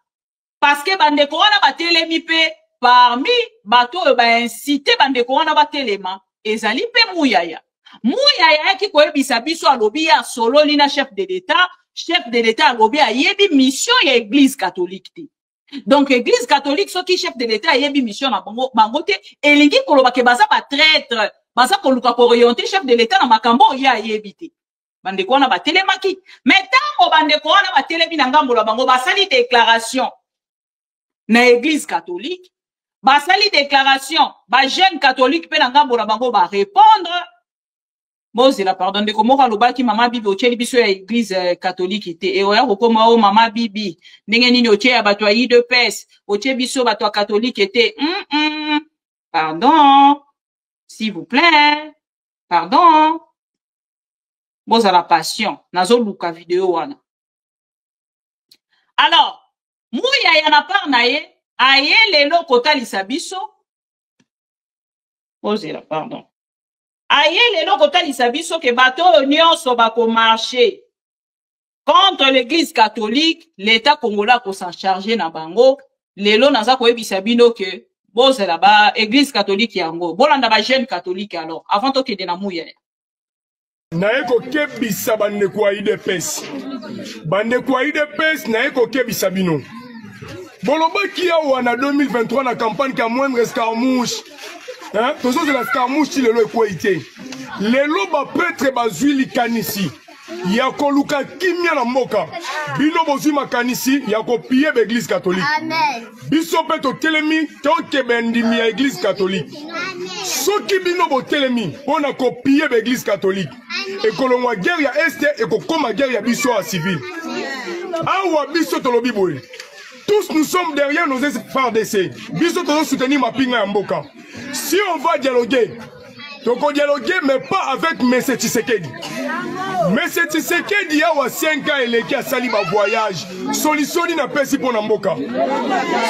parce que bande korona ba telemipe, parmi bato ba incité bande korona ba telema, ils allaient pe Mouyaya. Mouyaya qui koye bisabiso alobi ya solo lina chef de l'État alobi ya yebi mission ya église catholique te. Donc, l'église catholique, ce qui chef de l'État, y a une mission à Bangote, et l'Église koloba ke baza ba traître, baza koluka ko orienter chef de l'État na makambo ya yebite. Bande ko na ba telemaki. Mais tango bande ko na ba telemi na ngambo la bango basali déclaration na église catholique, basali déclaration, ba jeune catholique pe na ngambo la bango ba répondre. Bon, c'est la pardon de comment loba ki mama bibi ocheli biso ya église catholique ite et oya kokoma o mama bibi ndenge nini oche ya bato yi de pes oche biso bato catholique ite pardon s'il vous plaît pardon bon ça la passion nazo luka vidéo wana alors muya ya na par na ye aye lelo kotalisa biso bon c'est la pardon aye lelo kotalisa biso ke bato nyonso bako marcher contre l'église catholique, l'état congolais ko s'en charger na bango lelo naza ko ebisa bino ke boze la ba église catholique yango bolanda ba jeune catholique alors avant to kende na muya naye ko kebisa bande kwa IDPS naye ko kebisa bino bolobaki awa na 2023 na campagne ka moindre escarmouche. Hein? Tout ça c'est la scarmouche qui le quoi été. Les lobes prêtre bazuli kanisi. ya koluka kimia na mboka bino bozwi makanisi ya kopie l'église catholique biso pe totelemi tokebe ndimi ya église catholique soki bino botelemi mpona kopie l'église catholique ekolongwa guerre ya este ekokoma guerre ya biso ya civil awa biso tolobi boye tous nous sommes derrière nos FARDC biso tozo soutenir mapinga ya mboka si on va dialoguer donc dialoguer mais pas avec M. Tshisekedi. M. Tshisekedi y a 5 ans et qui a sali ba voyage. Solution ni na pesi pour Namboka.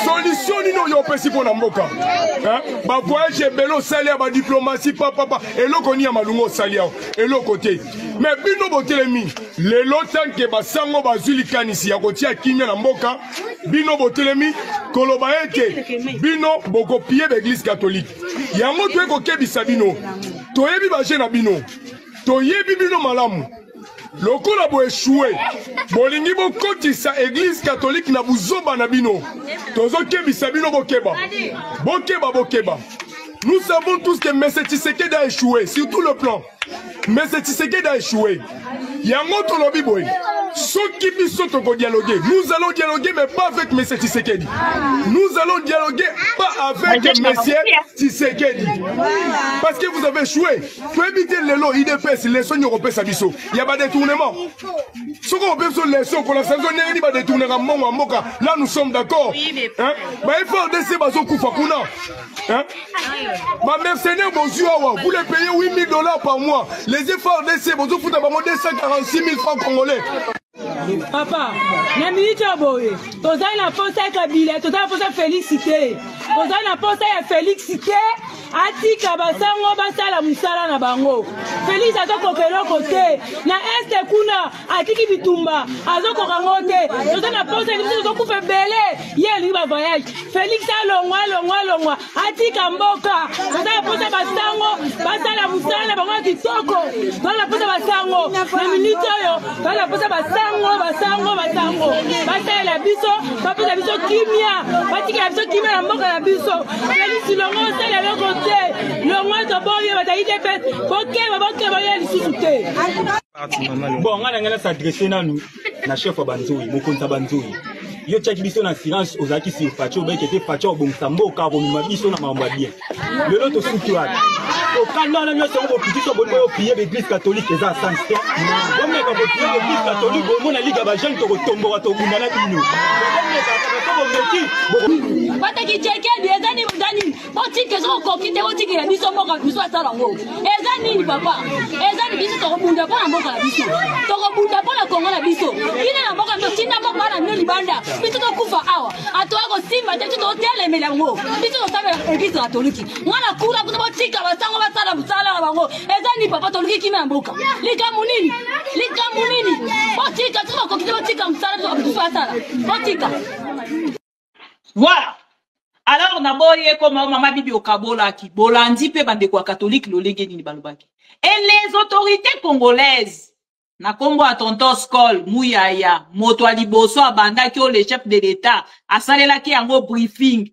Solution ni no yo pesi pour Namboka. Hein? Ba voyage belo sali ba diplomatie papa et lo koni ya malungo sali et lo côté. Mais bino botelemi le lotan ke ba sango ba zuli kanisi ya kotia kimia na mboka bino botelemi koloba ete bino boko pied l'église catholique. Yango to ko kebisa bino. Toyebi baje na bino toyebi bino malamu lokola bo échoué bolingi bokotisa église catholique na buzoba na bino tozo kebisa bino bokeba nous savons tous que M. Tshisekedi a échoué sur tout le plan. M. Tshisekedi a échoué yango tolobi boy soki biso toko dialoguer nous allons dialoguer mais pas avec M. Tshisekedi nous allons dialoguer pas avec M. Tshisekedi parce que vous avez échoué pour éviter les lots IDPS les soins européens sabiso il y a pas de détournement ce qu'on peut sur les soins pour la saison n'est pas détournement moka là nous sommes d'accord hein bah il faut laisser bazo kufa kuna hein ma mercenaire bonjour vous les payez $8,000 par mois les efforts d'essai bonjour fouta ba 246 000 francs congolais. Papa, na minute boye, tozali na posa Kabila, tozali na posa Félicité. Tozali na posa ya Félicité, atika basango basala musala na bango. Félix azokokelo kote, na este kuna atiki bitumba, azokokango te. Tozali na posa biso tozokufa bele, yeli ba voyage. Félix alongwa, atika mboka. Tozali na posa basango, basala musala na bango kitoko. Tozali na posa basango, na minute oyo, tozali na posa basango basala biso bapesa biso kimia batika biso kimia na mboka na biso Félix longo sala loko te longo toboye bataide pet bokeba ya lisusu te bon ngala s'adresser nanu na chef wa banzoi mokonza banzoi yo tchaki biso na silence ozaki sur facho ba kete facho bon samboka ko mima biso na mambo bien le loto sutuat au canal na nyoso ko pitisa bongo yo prier l'église catholique eza sans temps on me ka prier l'église catholique bon na liga ba jeune to ko tombo to bunda na bino bataki cheke ezani mudani otike zo ko kite otike ya biso mboka biso atala ngo ezani papa ezani biso to ko bunda pa mboka biso to ko bunda pa na Kongo na biso ina na mboka ndo tinda mboka na neli banda biso to kufa awa atoa ko simba te to tele melango biso to sabe église catholique mwana kula kuto botika basango basala busala bango ezani papa to liki na mboka lika munini botika to ko kite botika musala to biso atala botika. Voilà. Alors naboye comme maman bibi okabola ki bolandi pe bande kwa catholique lolenge ni balobaki. Et les autorités congolaises na kombo a tonton Skol Mouyaya moto aliboso abanda ki le chef de l'état asalela ki yango briefing.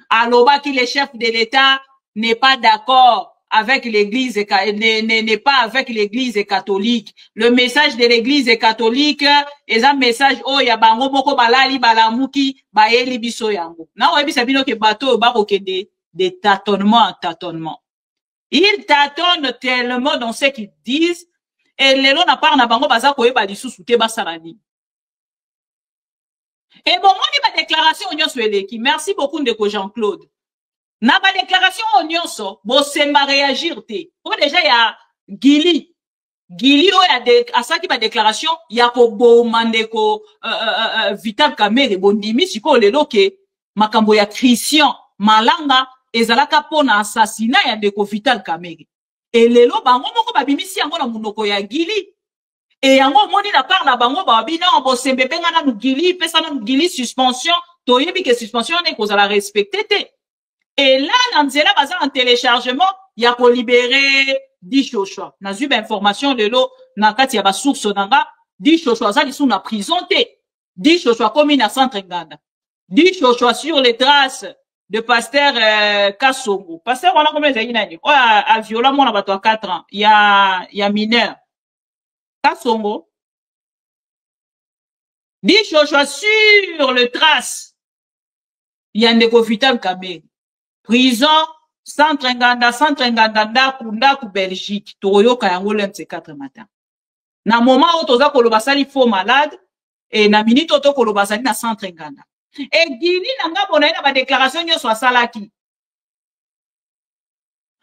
Alobaki le chef de l'état n'est pas d'accord avec l'église n'est pas avec l'église catholique. Le message de l'église catholique est un message oh ya bango boko balali balamuki baeli biso yango. Na oyebi sabino ke bato bako kende de tâtonnement en tâtonnement. Ils tâtonnent tellement dans ce qu'ils disent et lelo na par na bango baza koyeba lisusu te basarani. Et bon on dit ma déclaration nyonso eleki. Merci beaucoup ndeko Jean-Claude. Na ba déclaration nyonso bo semba réagir te. Pour déjà ya Gili o ya de asaki ba déclaration ya ko bo mandeko Vital Kamerhe bondimi siko lelo ke makambo ya Christian Malanga ezalaka pona assassinat ya ndeko Vital Kamerhe. Et lelo bango moko babimisi yango na munoko ya Gili. Et yango moni na par na bango ba bino bo sembe penga na Gili pesa na Gili suspension to yebi ke suspension ne ko za respecter te. Et là, dans en téléchargement, il y a pour libérer 10 chochois. N'a eu information de l'eau, n'a pas de source nanga, 10 chochois, ça, ils sont en prison, 10 chochois comme une à centre Nganda. 10 chochois sur les traces de pasteur Kassongo. Pasteur, on a combien d'années? Oh, à violemment, on a 4 ans. Il y a mineur. Kasongo. Dit Joshua sur le trace. Yandeko Vital Kamere. Prison, centre nganda, ndaku Belgique. Toroyo Kayango l'MC 4 matin. Na moment où toza kolobasali faux malade, et na minute oto kolobasali na centre nganda. Et Guini nanga bona na ba déclaration nyoso asalaki.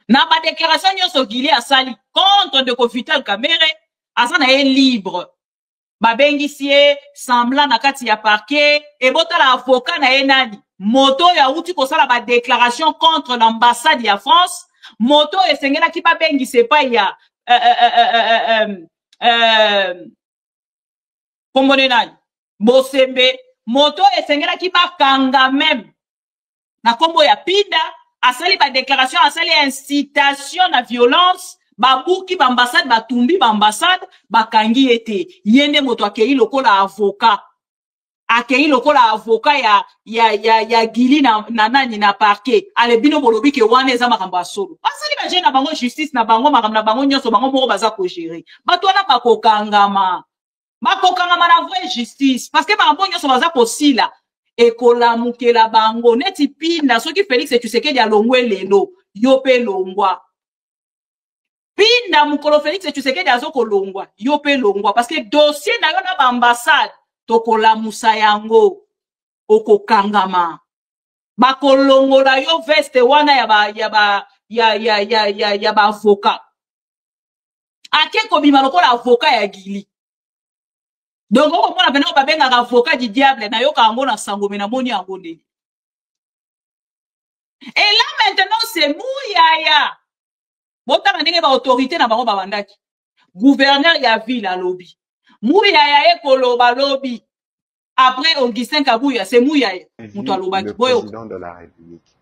Na ba déclaration nyoso Guili asali contre de Vital Kamere, asana est libre. Babengisie semblant na kati ya parquet et botala avocat na enani. Moto ya uti kosala ba déclaration contre l'ambassade ya France. Moto esengela ki babengise pa ya komone nani Bosembe. Moto esengela ki bakanga même na kombo ya Pinda asali ba déclaration asali incitation na violence. Babuki bambassade batumbi bambassade bakangi ete yende moto akei lokola avocat ya Guili na nani na parquet ale bino bolobi ke wana eza makambo ya solo basali ba jeune na bango justice na bango makambo na bango nyonso bango moko baza ko gérer bato wana bakokangama na vraie justice parce que bango nyonso baza kosila ekolamukela bango neti Pinda soki Félix Tshisekedi alongwe lelo yo pe longwa Pinda mukolo Félix Tshisekedi azoko longwa yo pe longwa parce que dossier na yo na ba ambassade tokola musa yango okokangama bakolongola yo veste wana ya ba avocat ake kobima lokola avocat ya Guili donc oko mona pena ba benga avocat du diable na yo kango na sangome na moni yango ndeni. Et là maintenant c'est Mouyaya botanga ndenge ba autorité na bango babandaki gouverneur ya ville à lobby Mouyaya ekoloba lobby après Augustin Kabouya c'est Mouyaya muto alobaki le président de la République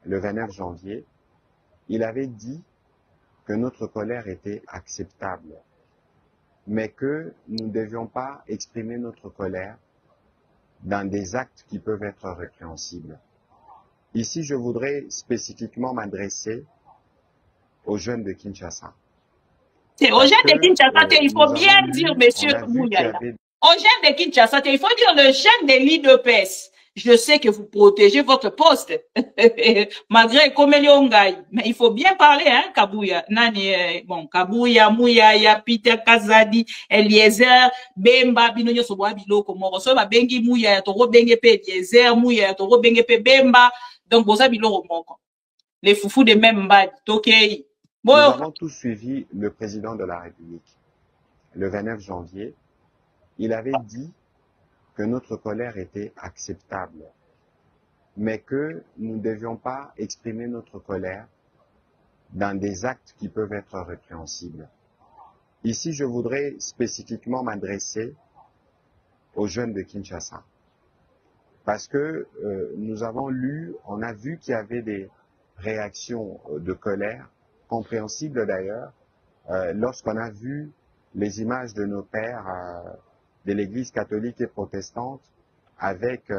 le 29 janvier il avait dit que notre colère était acceptable mais que nous ne devions pas exprimer notre colère dans des actes qui peuvent être répréhensibles. Ici je voudrais spécifiquement m'adresser aux jeunes de Kinshasa. C'est aux jeunes de Kinshasa, il faut bien dire, monsieur Mouyaya. Aux jeunes de Kinshasa, il faut dire le jeune de l'IDPS. Je sais que vous protégez votre poste, malgré Komeliongaï. Mais il faut bien parler, hein, Kabouya. Nani, bon, Kabouya, Mouyaya, Peter Kazadi, Eliezer, Bemba, Binonyo Soboa Biloko, Moroso, Bengi Mouyaya, Toro Bengi Pe, Eliezer, Mouyaya, Toro Bengi Pe, Bemba. Donc, Bosa Biloko Moko. Les foufous de même bad, Tokei. Nous avons tous suivi le président de la République. Le 29 janvier, il avait dit que notre colère était acceptable, mais que nous ne devions pas exprimer notre colère dans des actes qui peuvent être répréhensibles. Ici, je voudrais spécifiquement m'adresser aux jeunes de Kinshasa, parce que nous avons lu, on a vu qu'il y avait des réactions de colère, compréhensibles d'ailleurs, lorsqu'on a vu les images de nos pères de l'Église catholique et protestante avec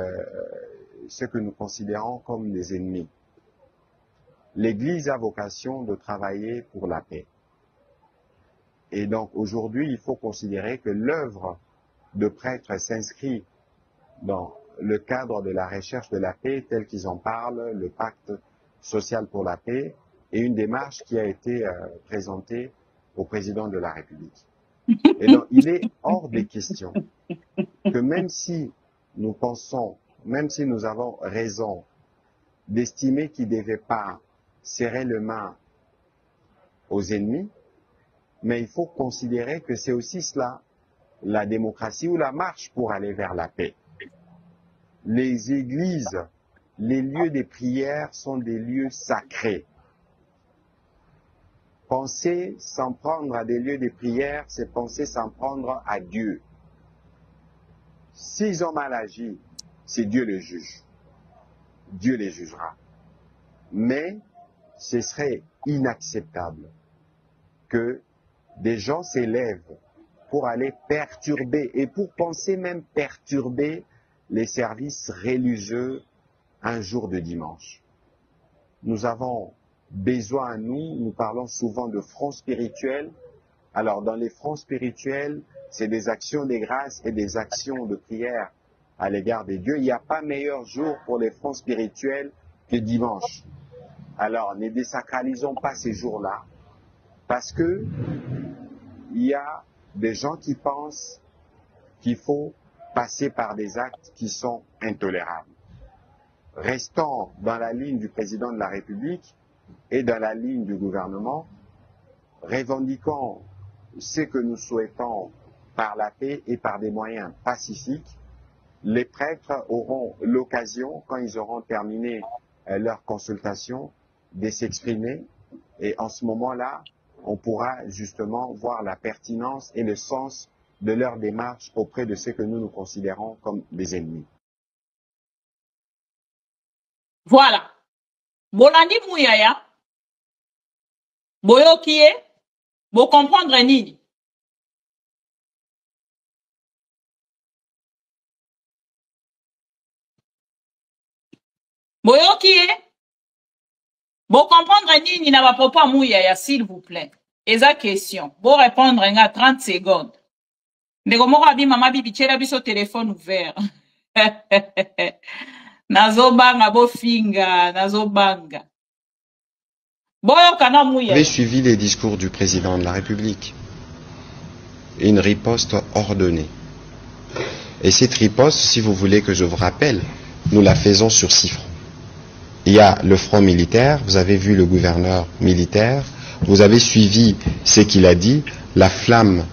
ce que nous considérons comme des ennemis. L'Église a vocation de travailler pour la paix. Et donc aujourd'hui, il faut considérer que l'œuvre de prêtres s'inscrit dans le cadre de la recherche de la paix, tel qu'ils en parlent, le pacte social pour la paix, et une démarche qui a été présentée au président de la République. Et donc, il est hors des questions que même si nous pensons, même si nous avons raison d'estimer qu'il ne devait pas serrer les mains aux ennemis, mais il faut considérer que c'est aussi cela, la démocratie ou la marche pour aller vers la paix. Les églises, les lieux de prière sont des lieux sacrés. Penser s'en prendre à des lieux de prière, c'est penser s'en prendre à Dieu. S'ils ont mal agi, c'est Dieu le juge. Dieu les jugera. Mais ce serait inacceptable que des gens s'élèvent pour aller perturber, et pour penser même perturber les services religieux un jour de dimanche. Nous avons besoin, nous parlons souvent de front spirituel, Alors, dans les fronts spirituels, c'est des actions de grâce et des actions de prière à l'égard des dieux. Il n'y a pas meilleur jour pour les fronts spirituels que dimanche. Alors, ne désacralisons pas ces jours-là, parce que il y a des gens qui pensent qu'il faut passer par des actes qui sont intolérables. Restons dans la ligne du président de la République et dans la ligne du gouvernement. Revendiquons ce que nous souhaitons par la paix et par des moyens pacifiques. Les prêtres auront l'occasion, quand ils auront terminé leur consultation, de s'exprimer. Et en ce moment-là, on pourra justement voir la pertinence et le sens de leur démarche auprès de ceux que nous considérons comme des ennemis. Voilà. Bolandi Mouyaya. Boyo Kie. Bo comprendre nini. Boyo Kie. Bo comprendre nini na ba papa Mouyaya, s'il vous plaît. Eza question. Bo répondre nga 30 secondes. Ndeko moko abi mama bibi tchela biso téléphone ouvert. Nazobanga bo finga, nazobanga. Boyo kana Mouyaya. Vous avez suivi les discours du président de la République. Une riposte ordonnée. Et cette riposte, si vous voulez que je vous rappelle, nous la faisons sur 6 fronts. Il y a le front militaire, vous avez vu le gouverneur militaire, vous avez suivi ce qu'il a dit, la flamme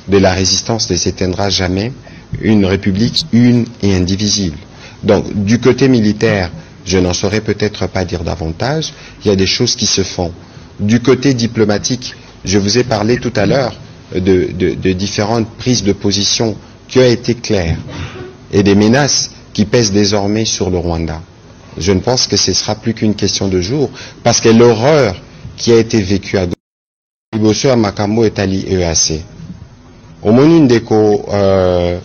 de la résistance ne s'éteindra jamais, une république une et indivisible. Donc, du côté militaire, je n'en saurais peut-être pas dire davantage, il y a des choses qui se font. Du côté diplomatique, je vous ai parlé tout à l'heure de différentes prises de position qui ont été claires et des menaces qui pèsent désormais sur le Rwanda. Je ne pense que ce sera plus qu'une question de jour, parce que l'horreur qui a été vécue à Iboso à Makambo est à l'IEAC. Au Monindeko,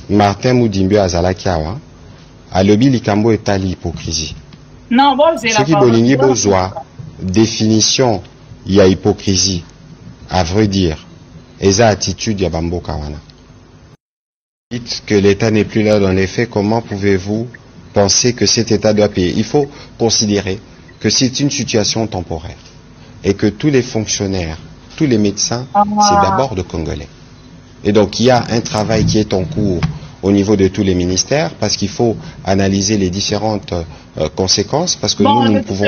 Martin Moudimbio Azalakiawa, à Lobi Likambo est à l'hypocrisie. Non, bon, c'est la ce qui bolingi besoin, définition, il y a hypocrisie, à vrai dire, et ça attitude, il y a Bambo Kawana. Dites que l'État n'est plus là dans les faits, comment pouvez-vous penser que cet État doit payer? Il faut considérer que c'est une situation temporaire et que tous les fonctionnaires, tous les médecins, c'est d'abord de Congolais. Et donc il y a un travail qui est en cours au niveau de tous les ministères parce qu'il faut analyser les différentes conséquences parce que nous ne pouvons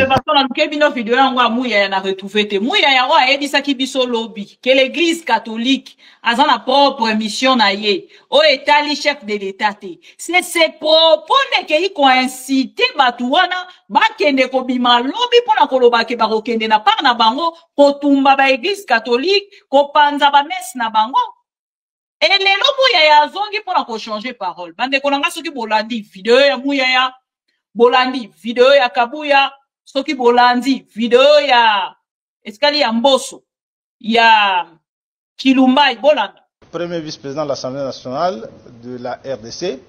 que l'église catholique a sa propre mission naie au état li chef de l'état. C'est ses propos qui coïncité batuana bakende ko bima lobby pona koloba ke bakokende na par na bango ko tumba ba église catholique ko panza ba messe na bango. Et les Mouyaya zongi pour la changer parole. Bande konanga soki bolandi vidéo ya Mouyaya, bolandi vidéo ya Kabuya, soki bolandi vidéo ya Eskali ya Mboso, ya Kilumbai bolanda. Premier vice-président de l'Assemblée nationale de la RDC,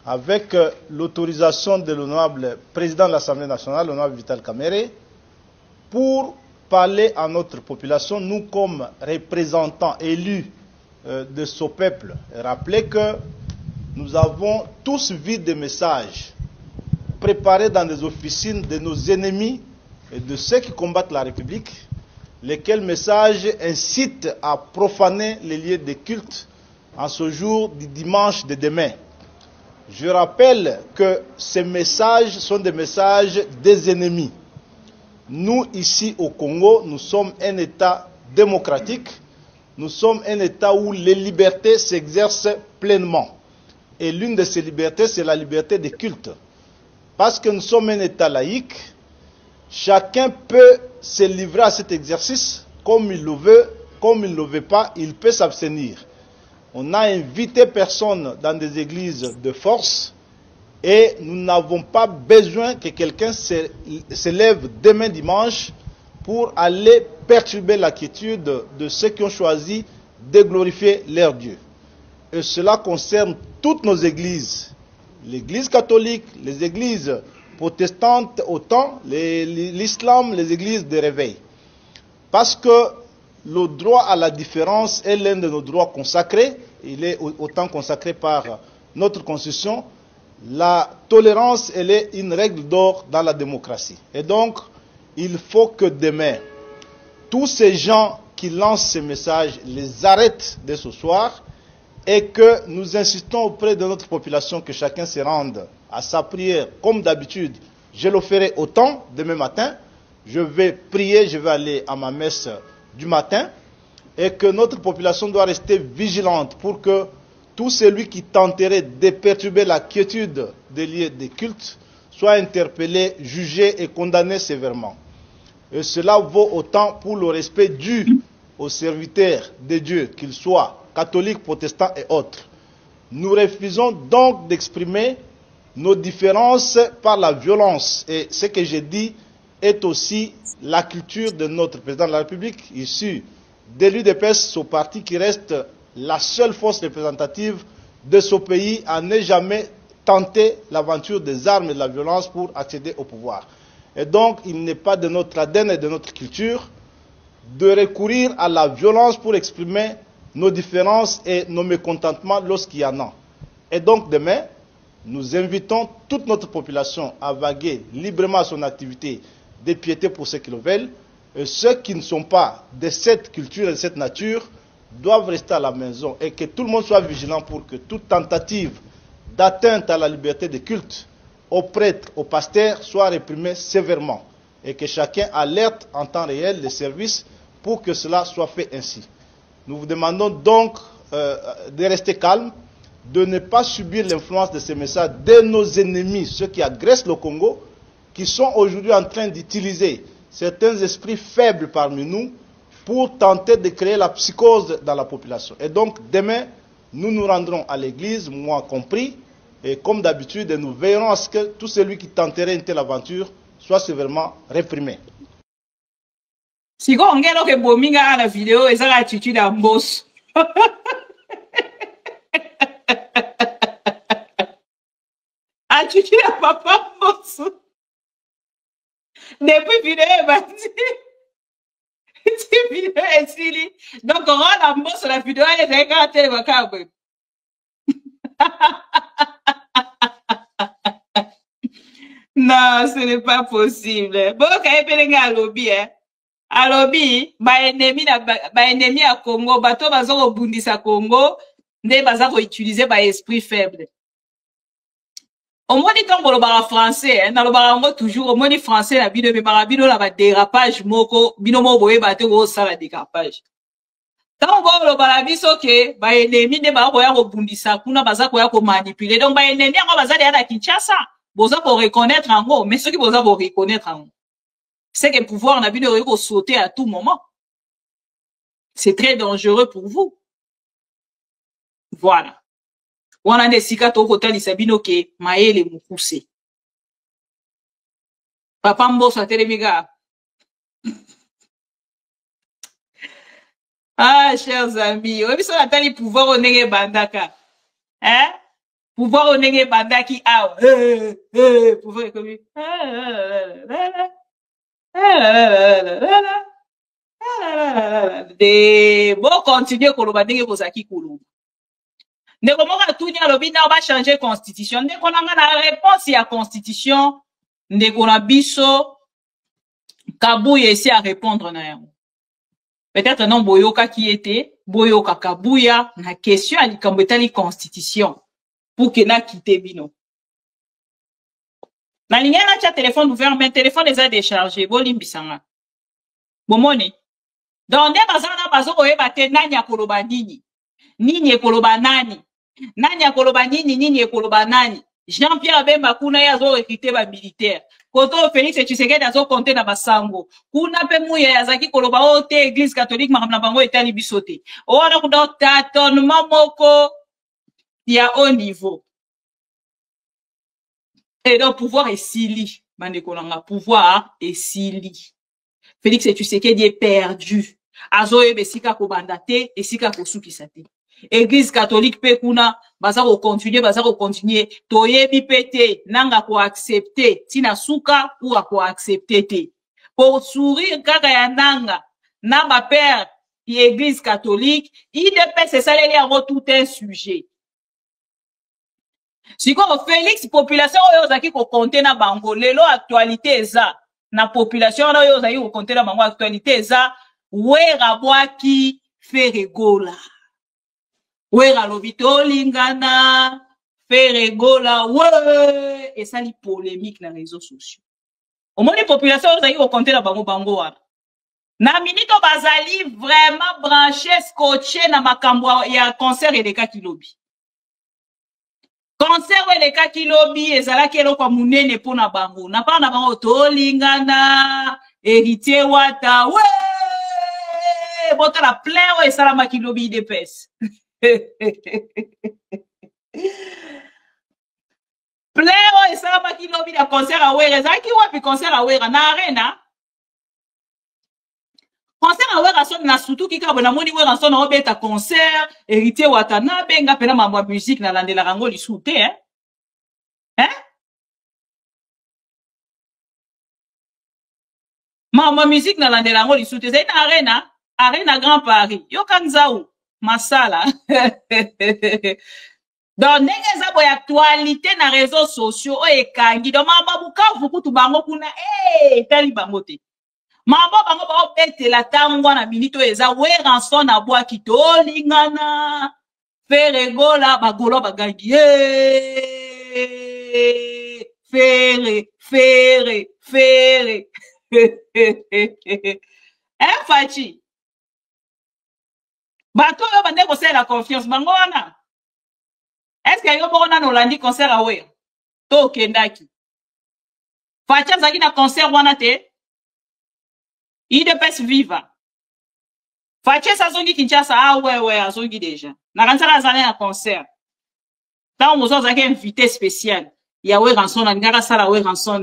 avec l'autorisation de l'honorable président de l'Assemblée nationale, l'honorable Vital Kamerhe, pour parler à notre population, nous comme représentants élus de ce peuple, rappeler que nous avons tous vu des messages préparés dans des officines de nos ennemis et de ceux qui combattent la République, lesquels messages incitent à profaner les lieux de culte en ce jour du dimanche de demain. Je rappelle que ces messages sont des messages des ennemis. Nous, ici au Congo, nous sommes un État démocratique. Nous sommes un État où les libertés s'exercent pleinement. Et l'une de ces libertés, c'est la liberté de culte. Parce que nous sommes un État laïque, chacun peut se livrer à cet exercice comme il le veut, comme il ne le veut pas, il peut s'abstenir. On n'a invité personne dans des églises de force et nous n'avons pas besoin que quelqu'un se lève demain dimanche pour aller perturber la quiétude de ceux qui ont choisi de glorifier leur Dieu. Et cela concerne toutes nos églises, l'église catholique, les églises protestantes autant, l'islam, les églises de réveil. Parce que le droit à la différence est l'un de nos droits consacrés. Il est autant consacré par notre Constitution. La tolérance, elle est une règle d'or dans la démocratie. Et donc, il faut que demain, tous ces gens qui lancent ces messages les arrêtent dès ce soir et que nous insistons auprès de notre population que chacun se rende à sa prière comme d'habitude. Je le ferai autant demain matin. Je vais prier, je vais aller à ma messe du matin et que notre population doit rester vigilante pour que tout celui qui tenterait de perturber la quiétude des lieux de culte soit interpellé, jugé et condamné sévèrement. Et cela vaut autant pour le respect dû aux serviteurs de Dieu, qu'ils soient catholiques, protestants et autres. Nous refusons donc d'exprimer nos différences par la violence. Et ce que j'ai dit est aussi la culture de notre président de la République, issu de l'UDPS, ce parti qui reste la seule force représentative de ce pays à ne jamais tenter l'aventure des armes et de la violence pour accéder au pouvoir. Et donc, il n'est pas de notre ADN et de notre culture de recourir à la violence pour exprimer nos différences et nos mécontentements lorsqu'il y en a. Et donc, demain, nous invitons toute notre population à vaguer librement à son activité de piété pour ceux qui le veulent. Et ceux qui ne sont pas de cette culture et de cette nature doivent rester à la maison et que tout le monde soit vigilant pour que toute tentative d'atteinte à la liberté de culte aux prêtres, aux pasteurs soit réprimée sévèrement et que chacun alerte en temps réel les services pour que cela soit fait ainsi. Nous vous demandons donc de rester calme, de ne pas subir l'influence de ces messages de nos ennemis, ceux qui agressent le Congo, qui sont aujourd'hui en train d'utiliser certains esprits faibles parmi nous pour tenter de créer la psychose dans la population. Et donc, demain, nous nous rendrons à l'église, moi compris, et comme d'habitude, nous veillerons à ce que tout celui qui tenterait une telle aventure soit sévèrement réprimé. Si on regarde que Bominga la vidéo, et ça l'attitude à Mbos. Attitude à papa Mbos. Depuis vidéo est bâtie. Cette vidéo est silly. Donc, on rend la Mbos la vidéo, elle est regardée, Wakabe. Non, ce n'est pas possible. Bon, quand il y a un lobby, à lobby, ennemi à Congo, bateau bazo au Bundisa Congo, ne bazo utiliser par esprit faible. Au moins, dit on parle français, dans le barango toujours, au moins dit français, la bino, mais barabino la dérapage, moko, bino mo boye bateau au sala dérapage. Quand on voit le balabiso que, ennemi ne ba koya au Bundisa, kuna baza koya ko manipuler. Donc, ennemi a baza de à Kinshasa. Boza pour reconnaître en gros, mais ce qui boza pour reconnaître en gros, c'est que le pouvoir n'a bien de sauter à tout moment. C'est très dangereux pour vous. Voilà. On a des cicatrices au côté de Sabino qui maël mou poussé. Papa Mbos a télémiga. Ah, chers amis, on a tali pouvoir au nègre bandaka. Hein? Pouvoir au nègre bandaki ah. Pouvoir comme de bon continuer koloba ndenge kozaki koloba ndeko moko tuni alobi na ba changer constitution ndeko nanga na réponse ya constitution ndeko na biso Kabuya ici à répondre na yango peut-être non boyoka qui était boyoka Kabuya na question à likambo etali constitution pour que na quitter bino. Na ligne na cha téléphone ouvert mais téléphone est déchargé bolimbisanga. Bomoni. Donc des bazana bazo koyeba te nani akoloba nini. Nini ekoloba nani. Nani akoloba nini nini ekoloba nani. Jean-Pierre Bemba kuna yazo recruter ba militaire. Koto Félix Tshisekedi azo compter na basango. Kuna pe muya yazaki koloba ote église catholique makamna bango etali bisote. Ona kudo tâtonnement moko ya haut niveau. Et donc, pouvoir est sili. Mandekolanga, pouvoir est sili. Félix Tshisekedi est perdu. Azoe besika ko bandate, esika ko sukisate. Église catholique pe kuna, baza ko continuer, toyebi pete, nanga ko accepter, tina suka ou ko accepter te. Pour sourire kaka ya nanga, na ba père, l'église catholique, IDPS c'est ça les avoir tout un sujet. Si comme Félix population oyo zaki ko compter na bango lelo actualité eza na population oyo zaki ko compter na bango actualité eza wera bwaki feregola wera lobito lingana feregola we et ça li polémique na réseaux sociaux au moins les populations oyo zaki ko compter na bango wana na minito bazali vraiment branché scotché na makambo ya concert et de Kakilobi. Concert et de Kakilobi ezalaki eloko munene pona bango. Na pa na bango tolingana héritier wata we bota la plein o esala makilobi de pes. Plein o esala makilobi na concert a we ezalaki wapi concert a we na arena. Concert à wera son na surtout ki ka bona moni wera son na obeta concert héritier watana benga pena mamwa musique na landela rango li soute mamwa musique na landela rango li soute c'est une arena Grand Paris yo kanzau masala donc ndenge za boya actualité na réseaux sociaux o ekangi donc mamba bukavu kutu bango kuna tali bango te mambo bango ba bete la tangwa na minito eza we ranson na bwa kitolingana feregola bagolo bagangi fere fachi bato yo bande ko la confiance bango wana est-ce que yo bona no landi concert a we to kendaki fachi zaki na concert wana te IDPS viva. Fache sa zongi Kinshasa, ouais, a zongi déjà. Na rensala zane na concert. Tant on a invité spécial. Il y a ouais rançon, na sala ouais rançon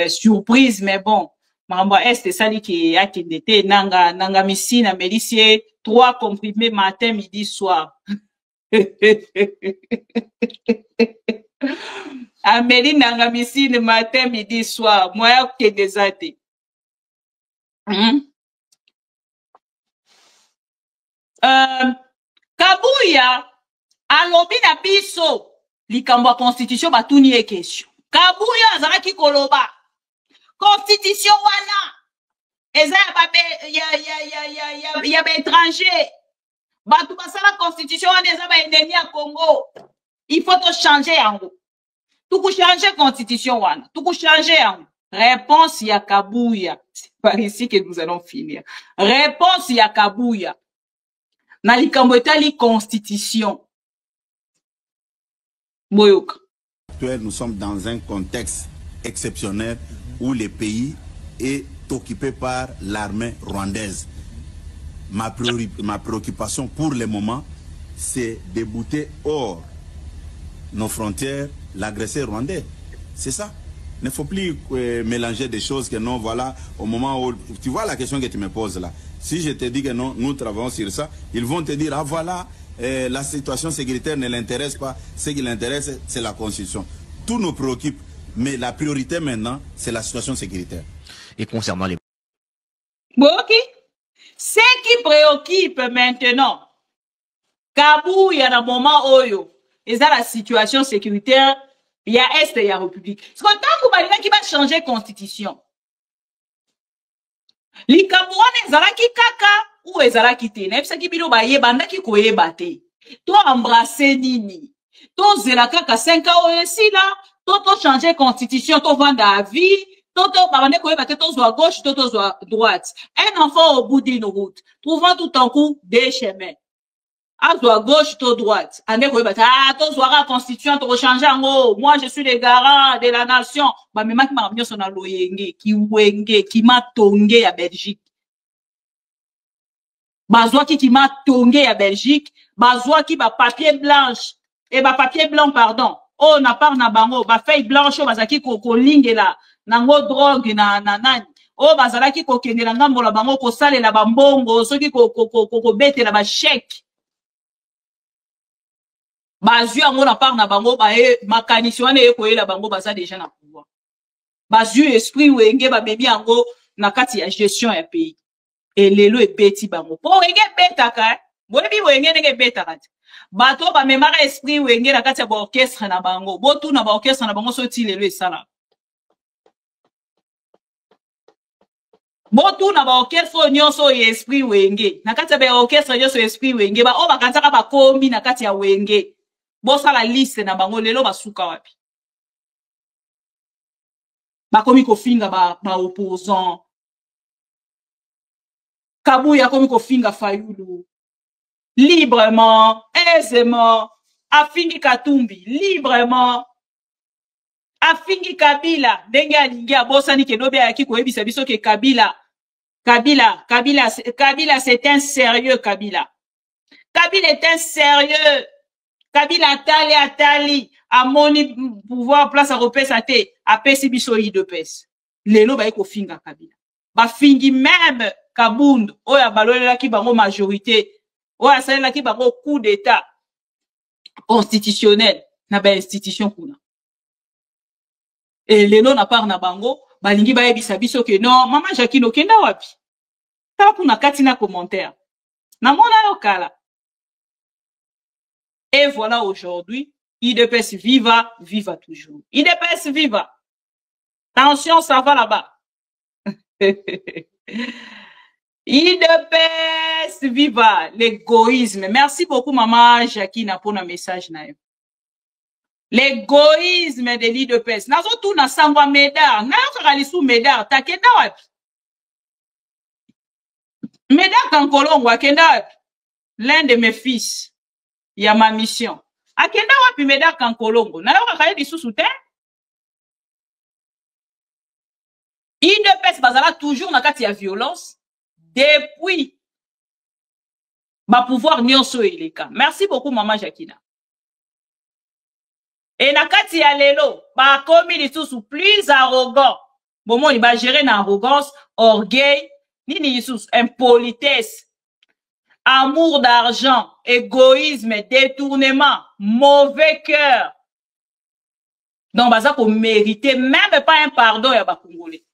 surprise, mais bon. Mamba est sali qui a kindete nanga misi na mélicie 3 comprimés matin, midi, soir. Amélie nanga misi le matin, midi, soir. Moi qui des athées. Kabuya alobi na biso likambo constitution batuni e question. Kabuya azalaki koloba constitution wana eza ya ba étranger batu basala constitution wana eza ba ennemi ya Congo. Il faut to changer yango. Tuku changer constitution wana. Tuku changer yango. Réponse ya Kabuya. C'est par ici que nous allons finir. Réponse ya Kabuya. Na likambo etali constitution. Boyoka. Nous sommes dans un contexte exceptionnel où le pays est occupé par l'armée rwandaise. Ma préoccupation pour le moment, c'est de bouter hors nos frontières l'agresseur rwandais. C'est ça. Il ne faut plus mélanger des choses que non, voilà, au moment où... Tu vois la question que tu me poses là. Si je te dis que non, nous travaillons sur ça, ils vont te dire, ah voilà, la situation sécuritaire ne l'intéresse pas. Ce qui l'intéresse, c'est la Constitution. Tout nous préoccupe, mais la priorité maintenant, c'est la situation sécuritaire. Et concernant les... Bon, ok. Ce qui préoccupe maintenant, Kabou, il y a un moment où il y a la situation sécuritaire. Il y a Est et il y a République. Parce que tant que Balina qui va changer constitution. Li Kabouane ezalaki kaka ou ezalaki te. Na ebisa ki bino ba yebanda ki koyeba te. To embrasser nini. To zela kaka 5 ans aussi là. To changer constitution, to vendre à vie. To babane koyeba te, to zo à gauche, to zo à droite. Un enfant au bout d'une route. Trouvant tout en coup des chemins. À gauche, à droite. To zoara constitution, to changer en haut. Moi, je suis le garant de la nation. Bah, mais ma qui m'a son aloyenge, qui wenge, qui m'a tongé à Belgique. Bazoa qui m'a tongé à Belgique. Bazoa qui ba papier blanche. Et ba papier blanc, pardon. Oh, na part na bango. Ba feuille blanche, bazaki ko lingue là. Nango drogue na nani. Oh, bazalaki ko kende na ngambo la bango ko sale la bambongo. Soki ko bete la ba chèque. Bazu yango na part na bango ba makanisi wana ekoyela bango baza déjà na pouvoir. Bazu esprit wenge ba bebi yango na kati ya gestion ya pays. et lelo ebeti bango po wenge betaka boyebi wenge ndenge betaka bato ba memara esprit wenge na kati ya ba orchestre na bango botu na ba orchestre na bango so ti lelo esala botu na ba orchestre nyonso ya esprit wenge na kati ya ba orchestre nyonso esprit wenge ba o bakanzaka bakomi na kati ya wenge bosala liste na bango lelo basuka wapi bakomi kofinga ba opposant Kabuya komi kofinga Fayulu librement aisément afingi Katumbi librement afingi Kabila ndenge alingi abosani ke lobe ayaki koyebisa biso ke Kabila c'est un sérieux Kabila est un sérieux Kabila atali amoni pouvoir place à repesa te apesi biso IDPS lelo ba kofinga Kabila ba fingi même Kabund oya balolela ki bango majorité oya salela ki bango coup d'état constitutionnel na ba institution kuna et lelo na part na bango balingi ba yebisa biso ke non mama Jacquino kenda wapi ta kuna kati na commentaire na mona yo kala. Et voilà aujourd'hui, IDPS viva toujours. IDPS viva. Attention, ça va là-bas. IDPS viva. L'égoïsme. Merci beaucoup, maman Jacquina, pour le message. L'égoïsme de l'IDPS. Nazo tout na sangwa medar. Nayo karalisu medar. Ta kenda wapi? Medar kankolongwa kenda wapi? L'un de mes fils. Il y a ma mission. Akenda wapi Medar Kankolongo. Na yo kakaye lisusu te. IDPS bazala toujours na kati ya violence depuis ba pouvoir nyonso eleka. Merci beaucoup maman Jacquina. Et na kati ya lelo ba komi lisusu plus arrogant. Bon il va gérer na arrogance, orgueil, nini lisusu impolitesse. Amour d'argent, égoïsme, détournement, mauvais cœur. Donc, baza ko mériter même pas un pardon ya ba Congolais.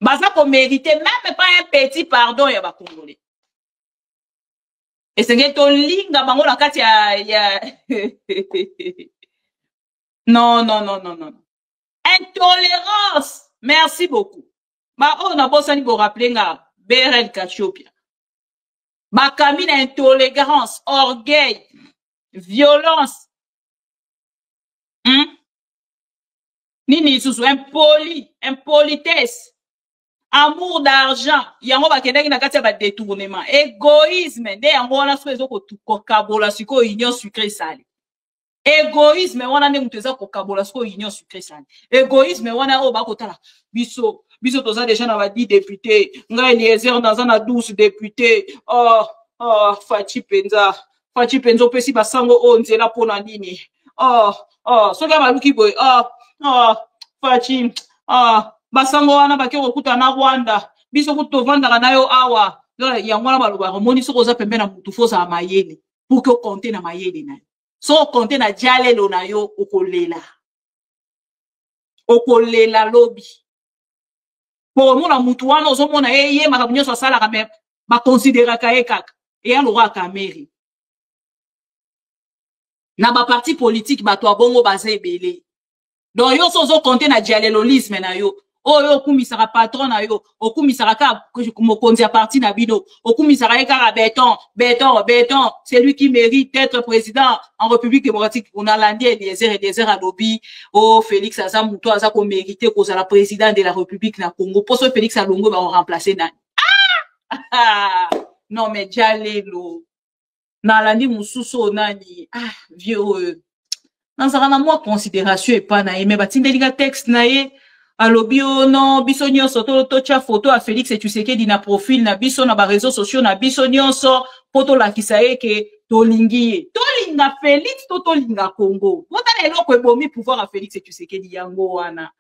Baza ko mériter même pas un petit pardon ya ba Congolais. Et c'est que to linga bango na kati ya Non. Intolérance. Merci beaucoup. Ba on a bosani ko rappeler nga BRL Kachopia. Bakamine intolérance, orgueil, violence. Nini sous impolitesse, amour d'argent, yango bakendaki na kati ya ba détournement, égoïsme, nde yango wana so ezo ko kabola siko union sucré salé. Égoïsme wana nde mutu eza ko kabola siko union sucré salé. Égoïsme wana o bakotala biso toza déjà na ba 10 députés, nga Eliezer naza na 12 députés. Fachi penza pesi basango o nzela pona nini. Soka baluki boy. Fachi basango wana bakero kuta na Rwanda. Biso kuto vanda na yo awa. Yango wana baloba moni soko za pembe na mutu fosa mayele. Pour que compter na mayele na. So compter na jalelo na yo okolela. Lobby. Pour mona mutu wana ozomona ye makamnyo so sala ka même ba considérer ka kaka et ya lora ka mairie na ba parti politique ba to bongo baza ebele donc yo so zo compter na dialelolisme na yo oyo okumisaka patron na yo okumisaka ka mokonzi ya parti na bino okumisaka ka béton c'est lui qui mérite d'être président en République démocratique on a landé Eliezer alobi Félix aza muto aza ko mériter ko la président de la République na Congo poso Félix Alongo va remplacer nani non mais dialelo na landi mususu nani vieux nanzaka na moi considération et pas na mais batindelinga texte na ye alobi non biso nyonso tocha photo a Félix Tshisekedi na profil na biso na ba réseaux sociaux na biso nyonso poto la kisaye ke tolingi tolinga Félix tolinga Congo motana eloko ebomi pouvoir a Félix Tshisekedi yango wana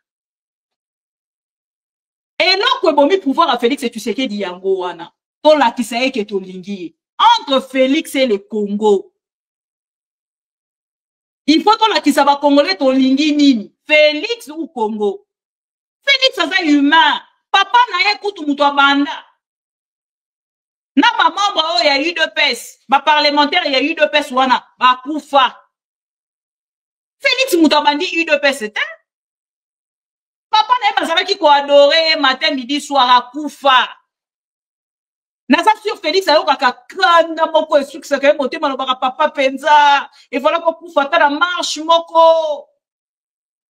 eloko ebomi pouvoir a Félix Tshisekedi yango wana to la kisaye ke tolingi entre Félix et le Congo. Il faut que la kisaba congolais tolingi nini Félix ou Congo. Félix aza humain. Papa na ye kutu mutu abanda. Na ba membre o ya UDPS, ba parlementaire ya UDPS wana, ba kufa. Félix mutu abandi UDPS c'était. Papa na ye bazalaki ko adorer matin midi soir a kufa. Naza sur Félix ayokaka kanda moko esukisaka ye motema alobaka papa penza. Et voilà ko kufa ta na marche moko.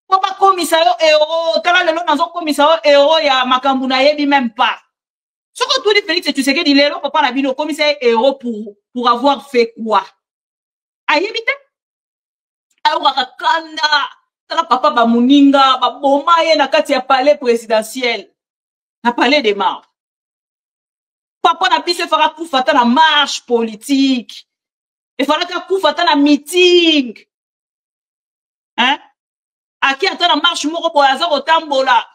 Po bakomisa yo euro, tala lelo nazokomisa yo euro ya makambo na yebi même pas. Ce que tout dit Félix, tu sais que dit lelo papa na bino komisa euro pour avoir fait quoi? Ayebite? Ayokaka kanda, tala papa ba muninga, ba boma ye na kati ya palais présidentiel. Na palais des morts. Papa na pisse fera koufata na marche politique. Il fallait que koufata na meeting. Hein? Aki ata na marche moko po yaza kotambola.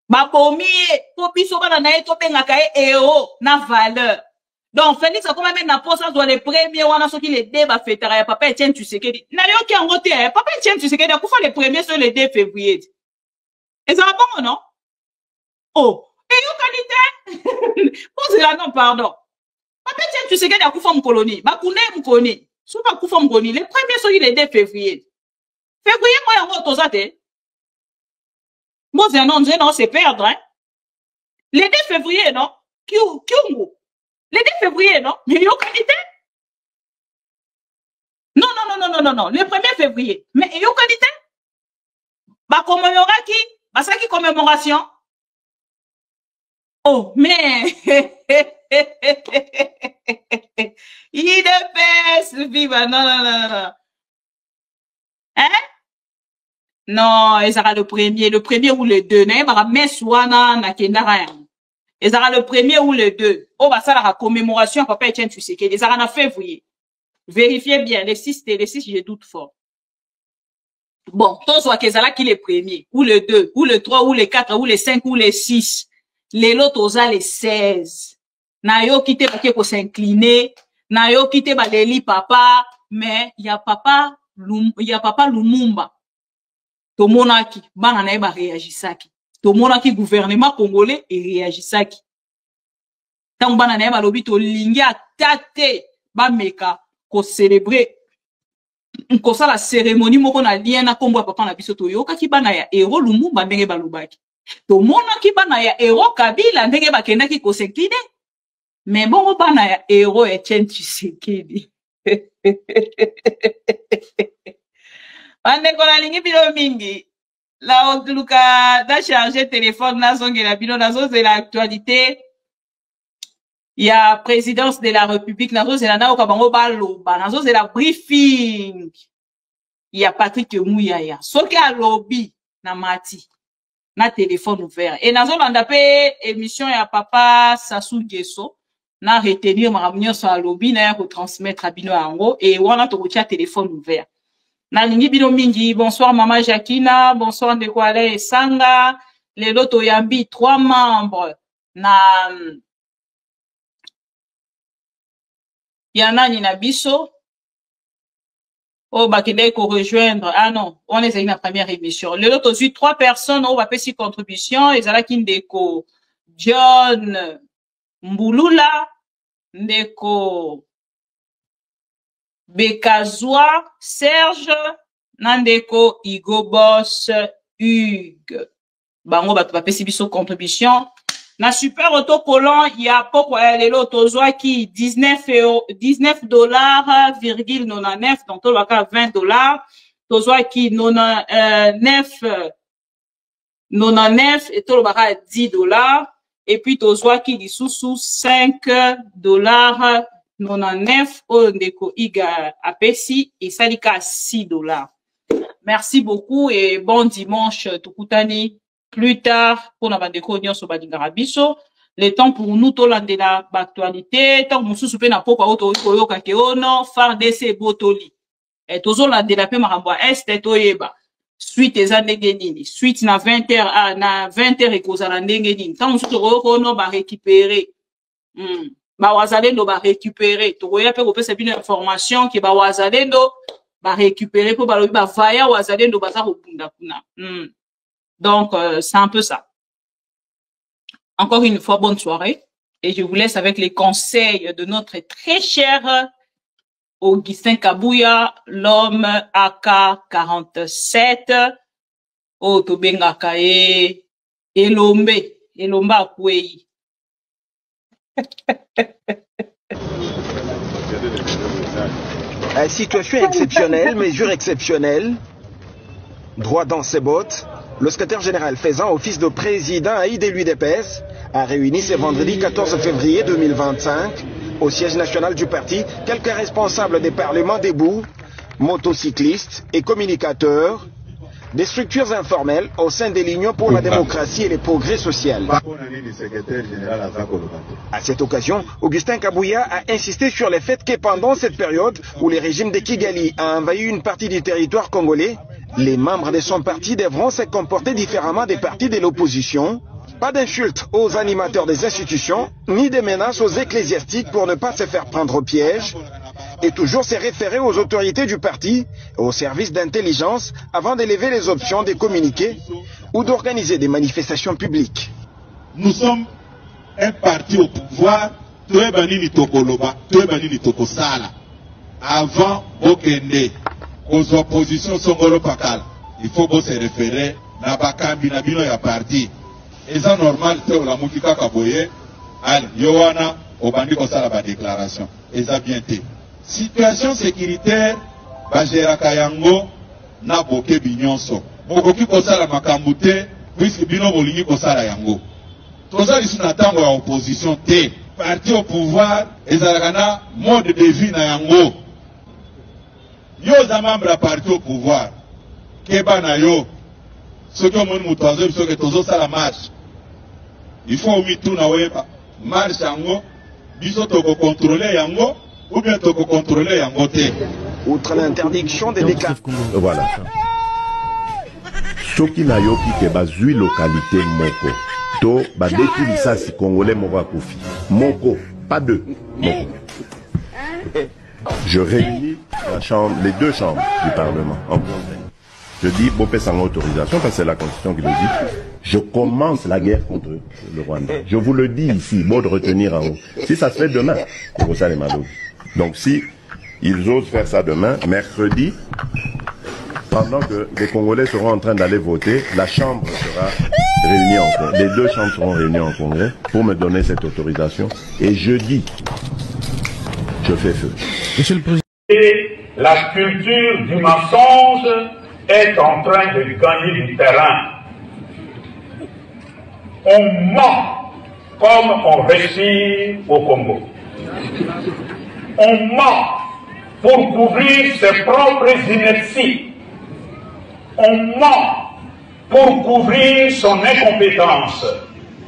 Ba bomi po biso bana na ye to bengaka ye euro na valeur. Donc Félix a quand même na posa dans les premiers wana soki les débats fêtera ya papa Etienne Tshisekedi. Na yo ki angote papa Etienne Tshisekedi a kufa les premiers sur le 2 février. Et ça va bon non? Oh, et yo qualité. Posez la non pardon. Papa Etienne Tshisekedi a kufa mkoloni. Ba kune mkoloni. Sous pas kufa mkoloni. Les premiers sur le 2 février. Février moi yango tozate. Moi c'est non c'est perdre hein. Le 2 février non? Kyungu. Le 2 février, non? Mais il y a qualité? Non. Le 1er février. Mais il y a qualité? Bah, commémorer qui? Bah, ça qui commémoration? Oh, mais, il dépasse, viva, non. Hein? Non, il sera le premier ou le 2, né? Bah, mais soit, na kendara, et ça sera le 1er ou le 2. Oh, bah, ça, la commémoration, papa Etienne Tshisekedi. Ça sera en février. Vérifiez bien. Les 6, je doute fort. Bon, tous soit que ça là qui est le 1er, ou le 2, ou le 3, ou le 4, ou le 5, ou le 6. Les lots, les 16. Na yo kite ba ko s'incliner. Na yo kite ba leli papa. Mais, il y a papa Lumumba. Tomonaki. Bana na ba réagisaki. Tout le monde qui gouvernement congolais et réagissaki. Tant bana na ba lobi to lingi atate ba meka ko célébrer ko sala cérémonie moko na lien na kombo papa na biso to yoka ki bana ya héros Lumumba ndenge ba lobaki. To mona ki bana ya héros Kabila ndenge ba kendaki ko s'incliner. Mais bon bana ya héros Etienne Tshisekedi. Ande ko na lingi bilo mingi. La Luka da charger téléphone na zonge la bino na zone de l'actualité. Il y a présidence de la République na zone na okabango baloba na zone de la briefing. Il y a Patrick Mouyaya. Soki a lobby na mati na téléphone ouvert. Et na zone andapé émission ya papa Sassou Nguesso na retenir maramnyo so lobby na ko transmettre à bino yango et wana to kotia téléphone ouvert. Nalingi bino mingi, bonsoir Maman Jacquina, bonsoir Ndekwale et Sanga, les loto yambi, 3 membres, Yana Ninabiso, oh, bakide ko rejoindre, ah non, on est à une première émission. Le loto 3 personnes, on va payer 6 contributions, et Zala Kindeko, John Mbulula, Ndeko, Bekazwa, Serge, Nandeko, Igobos, Hugues. Bango, batu bapesi biso contribution. Na super autocollant, il y a pourquoi les lotos qui $19,99, donc tout le cas $20. Tozoa qui 99 et tout le cas $10. Et puis tozoa qui dit sous $5. 99 Ondeko Iga Apesi et Salika $6. Merci beaucoup et bon dimanche Tukutani. Plus tard pour Nabandeko Nyon Sobadingara Biso. Le temps pour nous tolande la actualité. Tant que nous na poko auto koyoka keono FARDC botoli. Et tozo la de la pe maramba est toyeba. Suite eza ndenge nini. Suite na 20h na 20h ekozala ndenge nini. Tant nous koyoka ba récupérer. Ba wazalendo ba récupérer to koya pe kopesa bino information ki ba wazalendo ba récupérer po ba lobi ba vaya wazalendo baza kobunda kuna Donc, c'est un peu ça. Encore une fois, bonne soirée. Et je vous laisse avec les conseils de notre très cher Augustin Kabouya, l'homme AK-47, Otobengaka et Elomba Kwei. Situation exceptionnelle, mesure exceptionnelle. Droit dans ses bottes. Le secrétaire général faisant office de président à l'UDPS a réuni ce vendredi 14 février 2025 au siège national du parti quelques responsables des parlements debout, motocyclistes et communicateurs, des structures informelles au sein de l'Union pour la démocratie et le progrès social. À cette occasion, Augustin Kabouya a insisté sur le fait que pendant cette période où le régime de Kigali a envahi une partie du territoire congolais, les membres de son parti devront se comporter différemment des partis de l'opposition. Pas d'insultes aux animateurs des institutions, ni de menaces aux ecclésiastiques pour ne pas se faire prendre au piège, et toujours se référer aux autorités du parti et aux services d'intelligence avant d'élever les options de communiquer ou d'organiser des manifestations publiques. Nous sommes un parti au pouvoir, avant Bokende, aux oppositions Songolo Pakal, il faut se référer à Bakambi Nabino ya parti. Et ça normal, c'est la Moukika Kaboye, al Yowana, au bandi Kosala ba déclaration. Et ça bien été. Situation sécuritaire, Bajera Kayango, na boke binyonso. Bokoki Kosala Makambute, puisque Bino Bolingi Kosala Yango. Tout ça, ils sont à temps à opposition T. Parti au pouvoir, et Zaragana, mode de vie na Yango. Yo za membre à parti au pouvoir. Keba na yo. Ceux qui ont mon moutoiseau, ceux qui ont ça la marche. Il faut au mitou na weba. Marche yango. Biso toko contrôler yango. Ou bien toko contrôler yango te. Outre l'interdiction des déclarations. Voilà. Choki na yoki ke bazui localité moko. To badeki lisasi congolais moko akufi. Moko. Pas deux. Moko. Je réunis les deux chambres du Parlement en conseil. Je dis, Bopé sans autorisation, parce que c'est la Constitution qui le dit, je commence la guerre contre le Rwanda. Je vous le dis ici, bon de retenir en haut. Si ça se fait demain, c'est ça les malades. Donc si ils osent faire ça demain, mercredi, pendant que les Congolais seront en train d'aller voter, la Chambre sera réunie en congrès. Les deux chambres seront réunies en congrès pour me donner cette autorisation. Et jeudi, je fais feu. Monsieur le Président. La culture du mensonge est en train de gagner du terrain. On ment comme on respire au Congo. On ment pour couvrir ses propres inerties. On ment pour couvrir son incompétence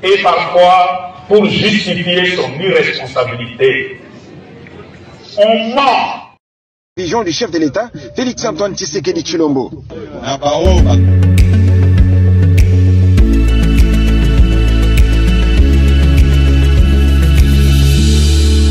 et parfois pour justifier son irresponsabilité. On ment. Vision du chef de l'État, Félix Antoine Tshisekedi Tshilombo.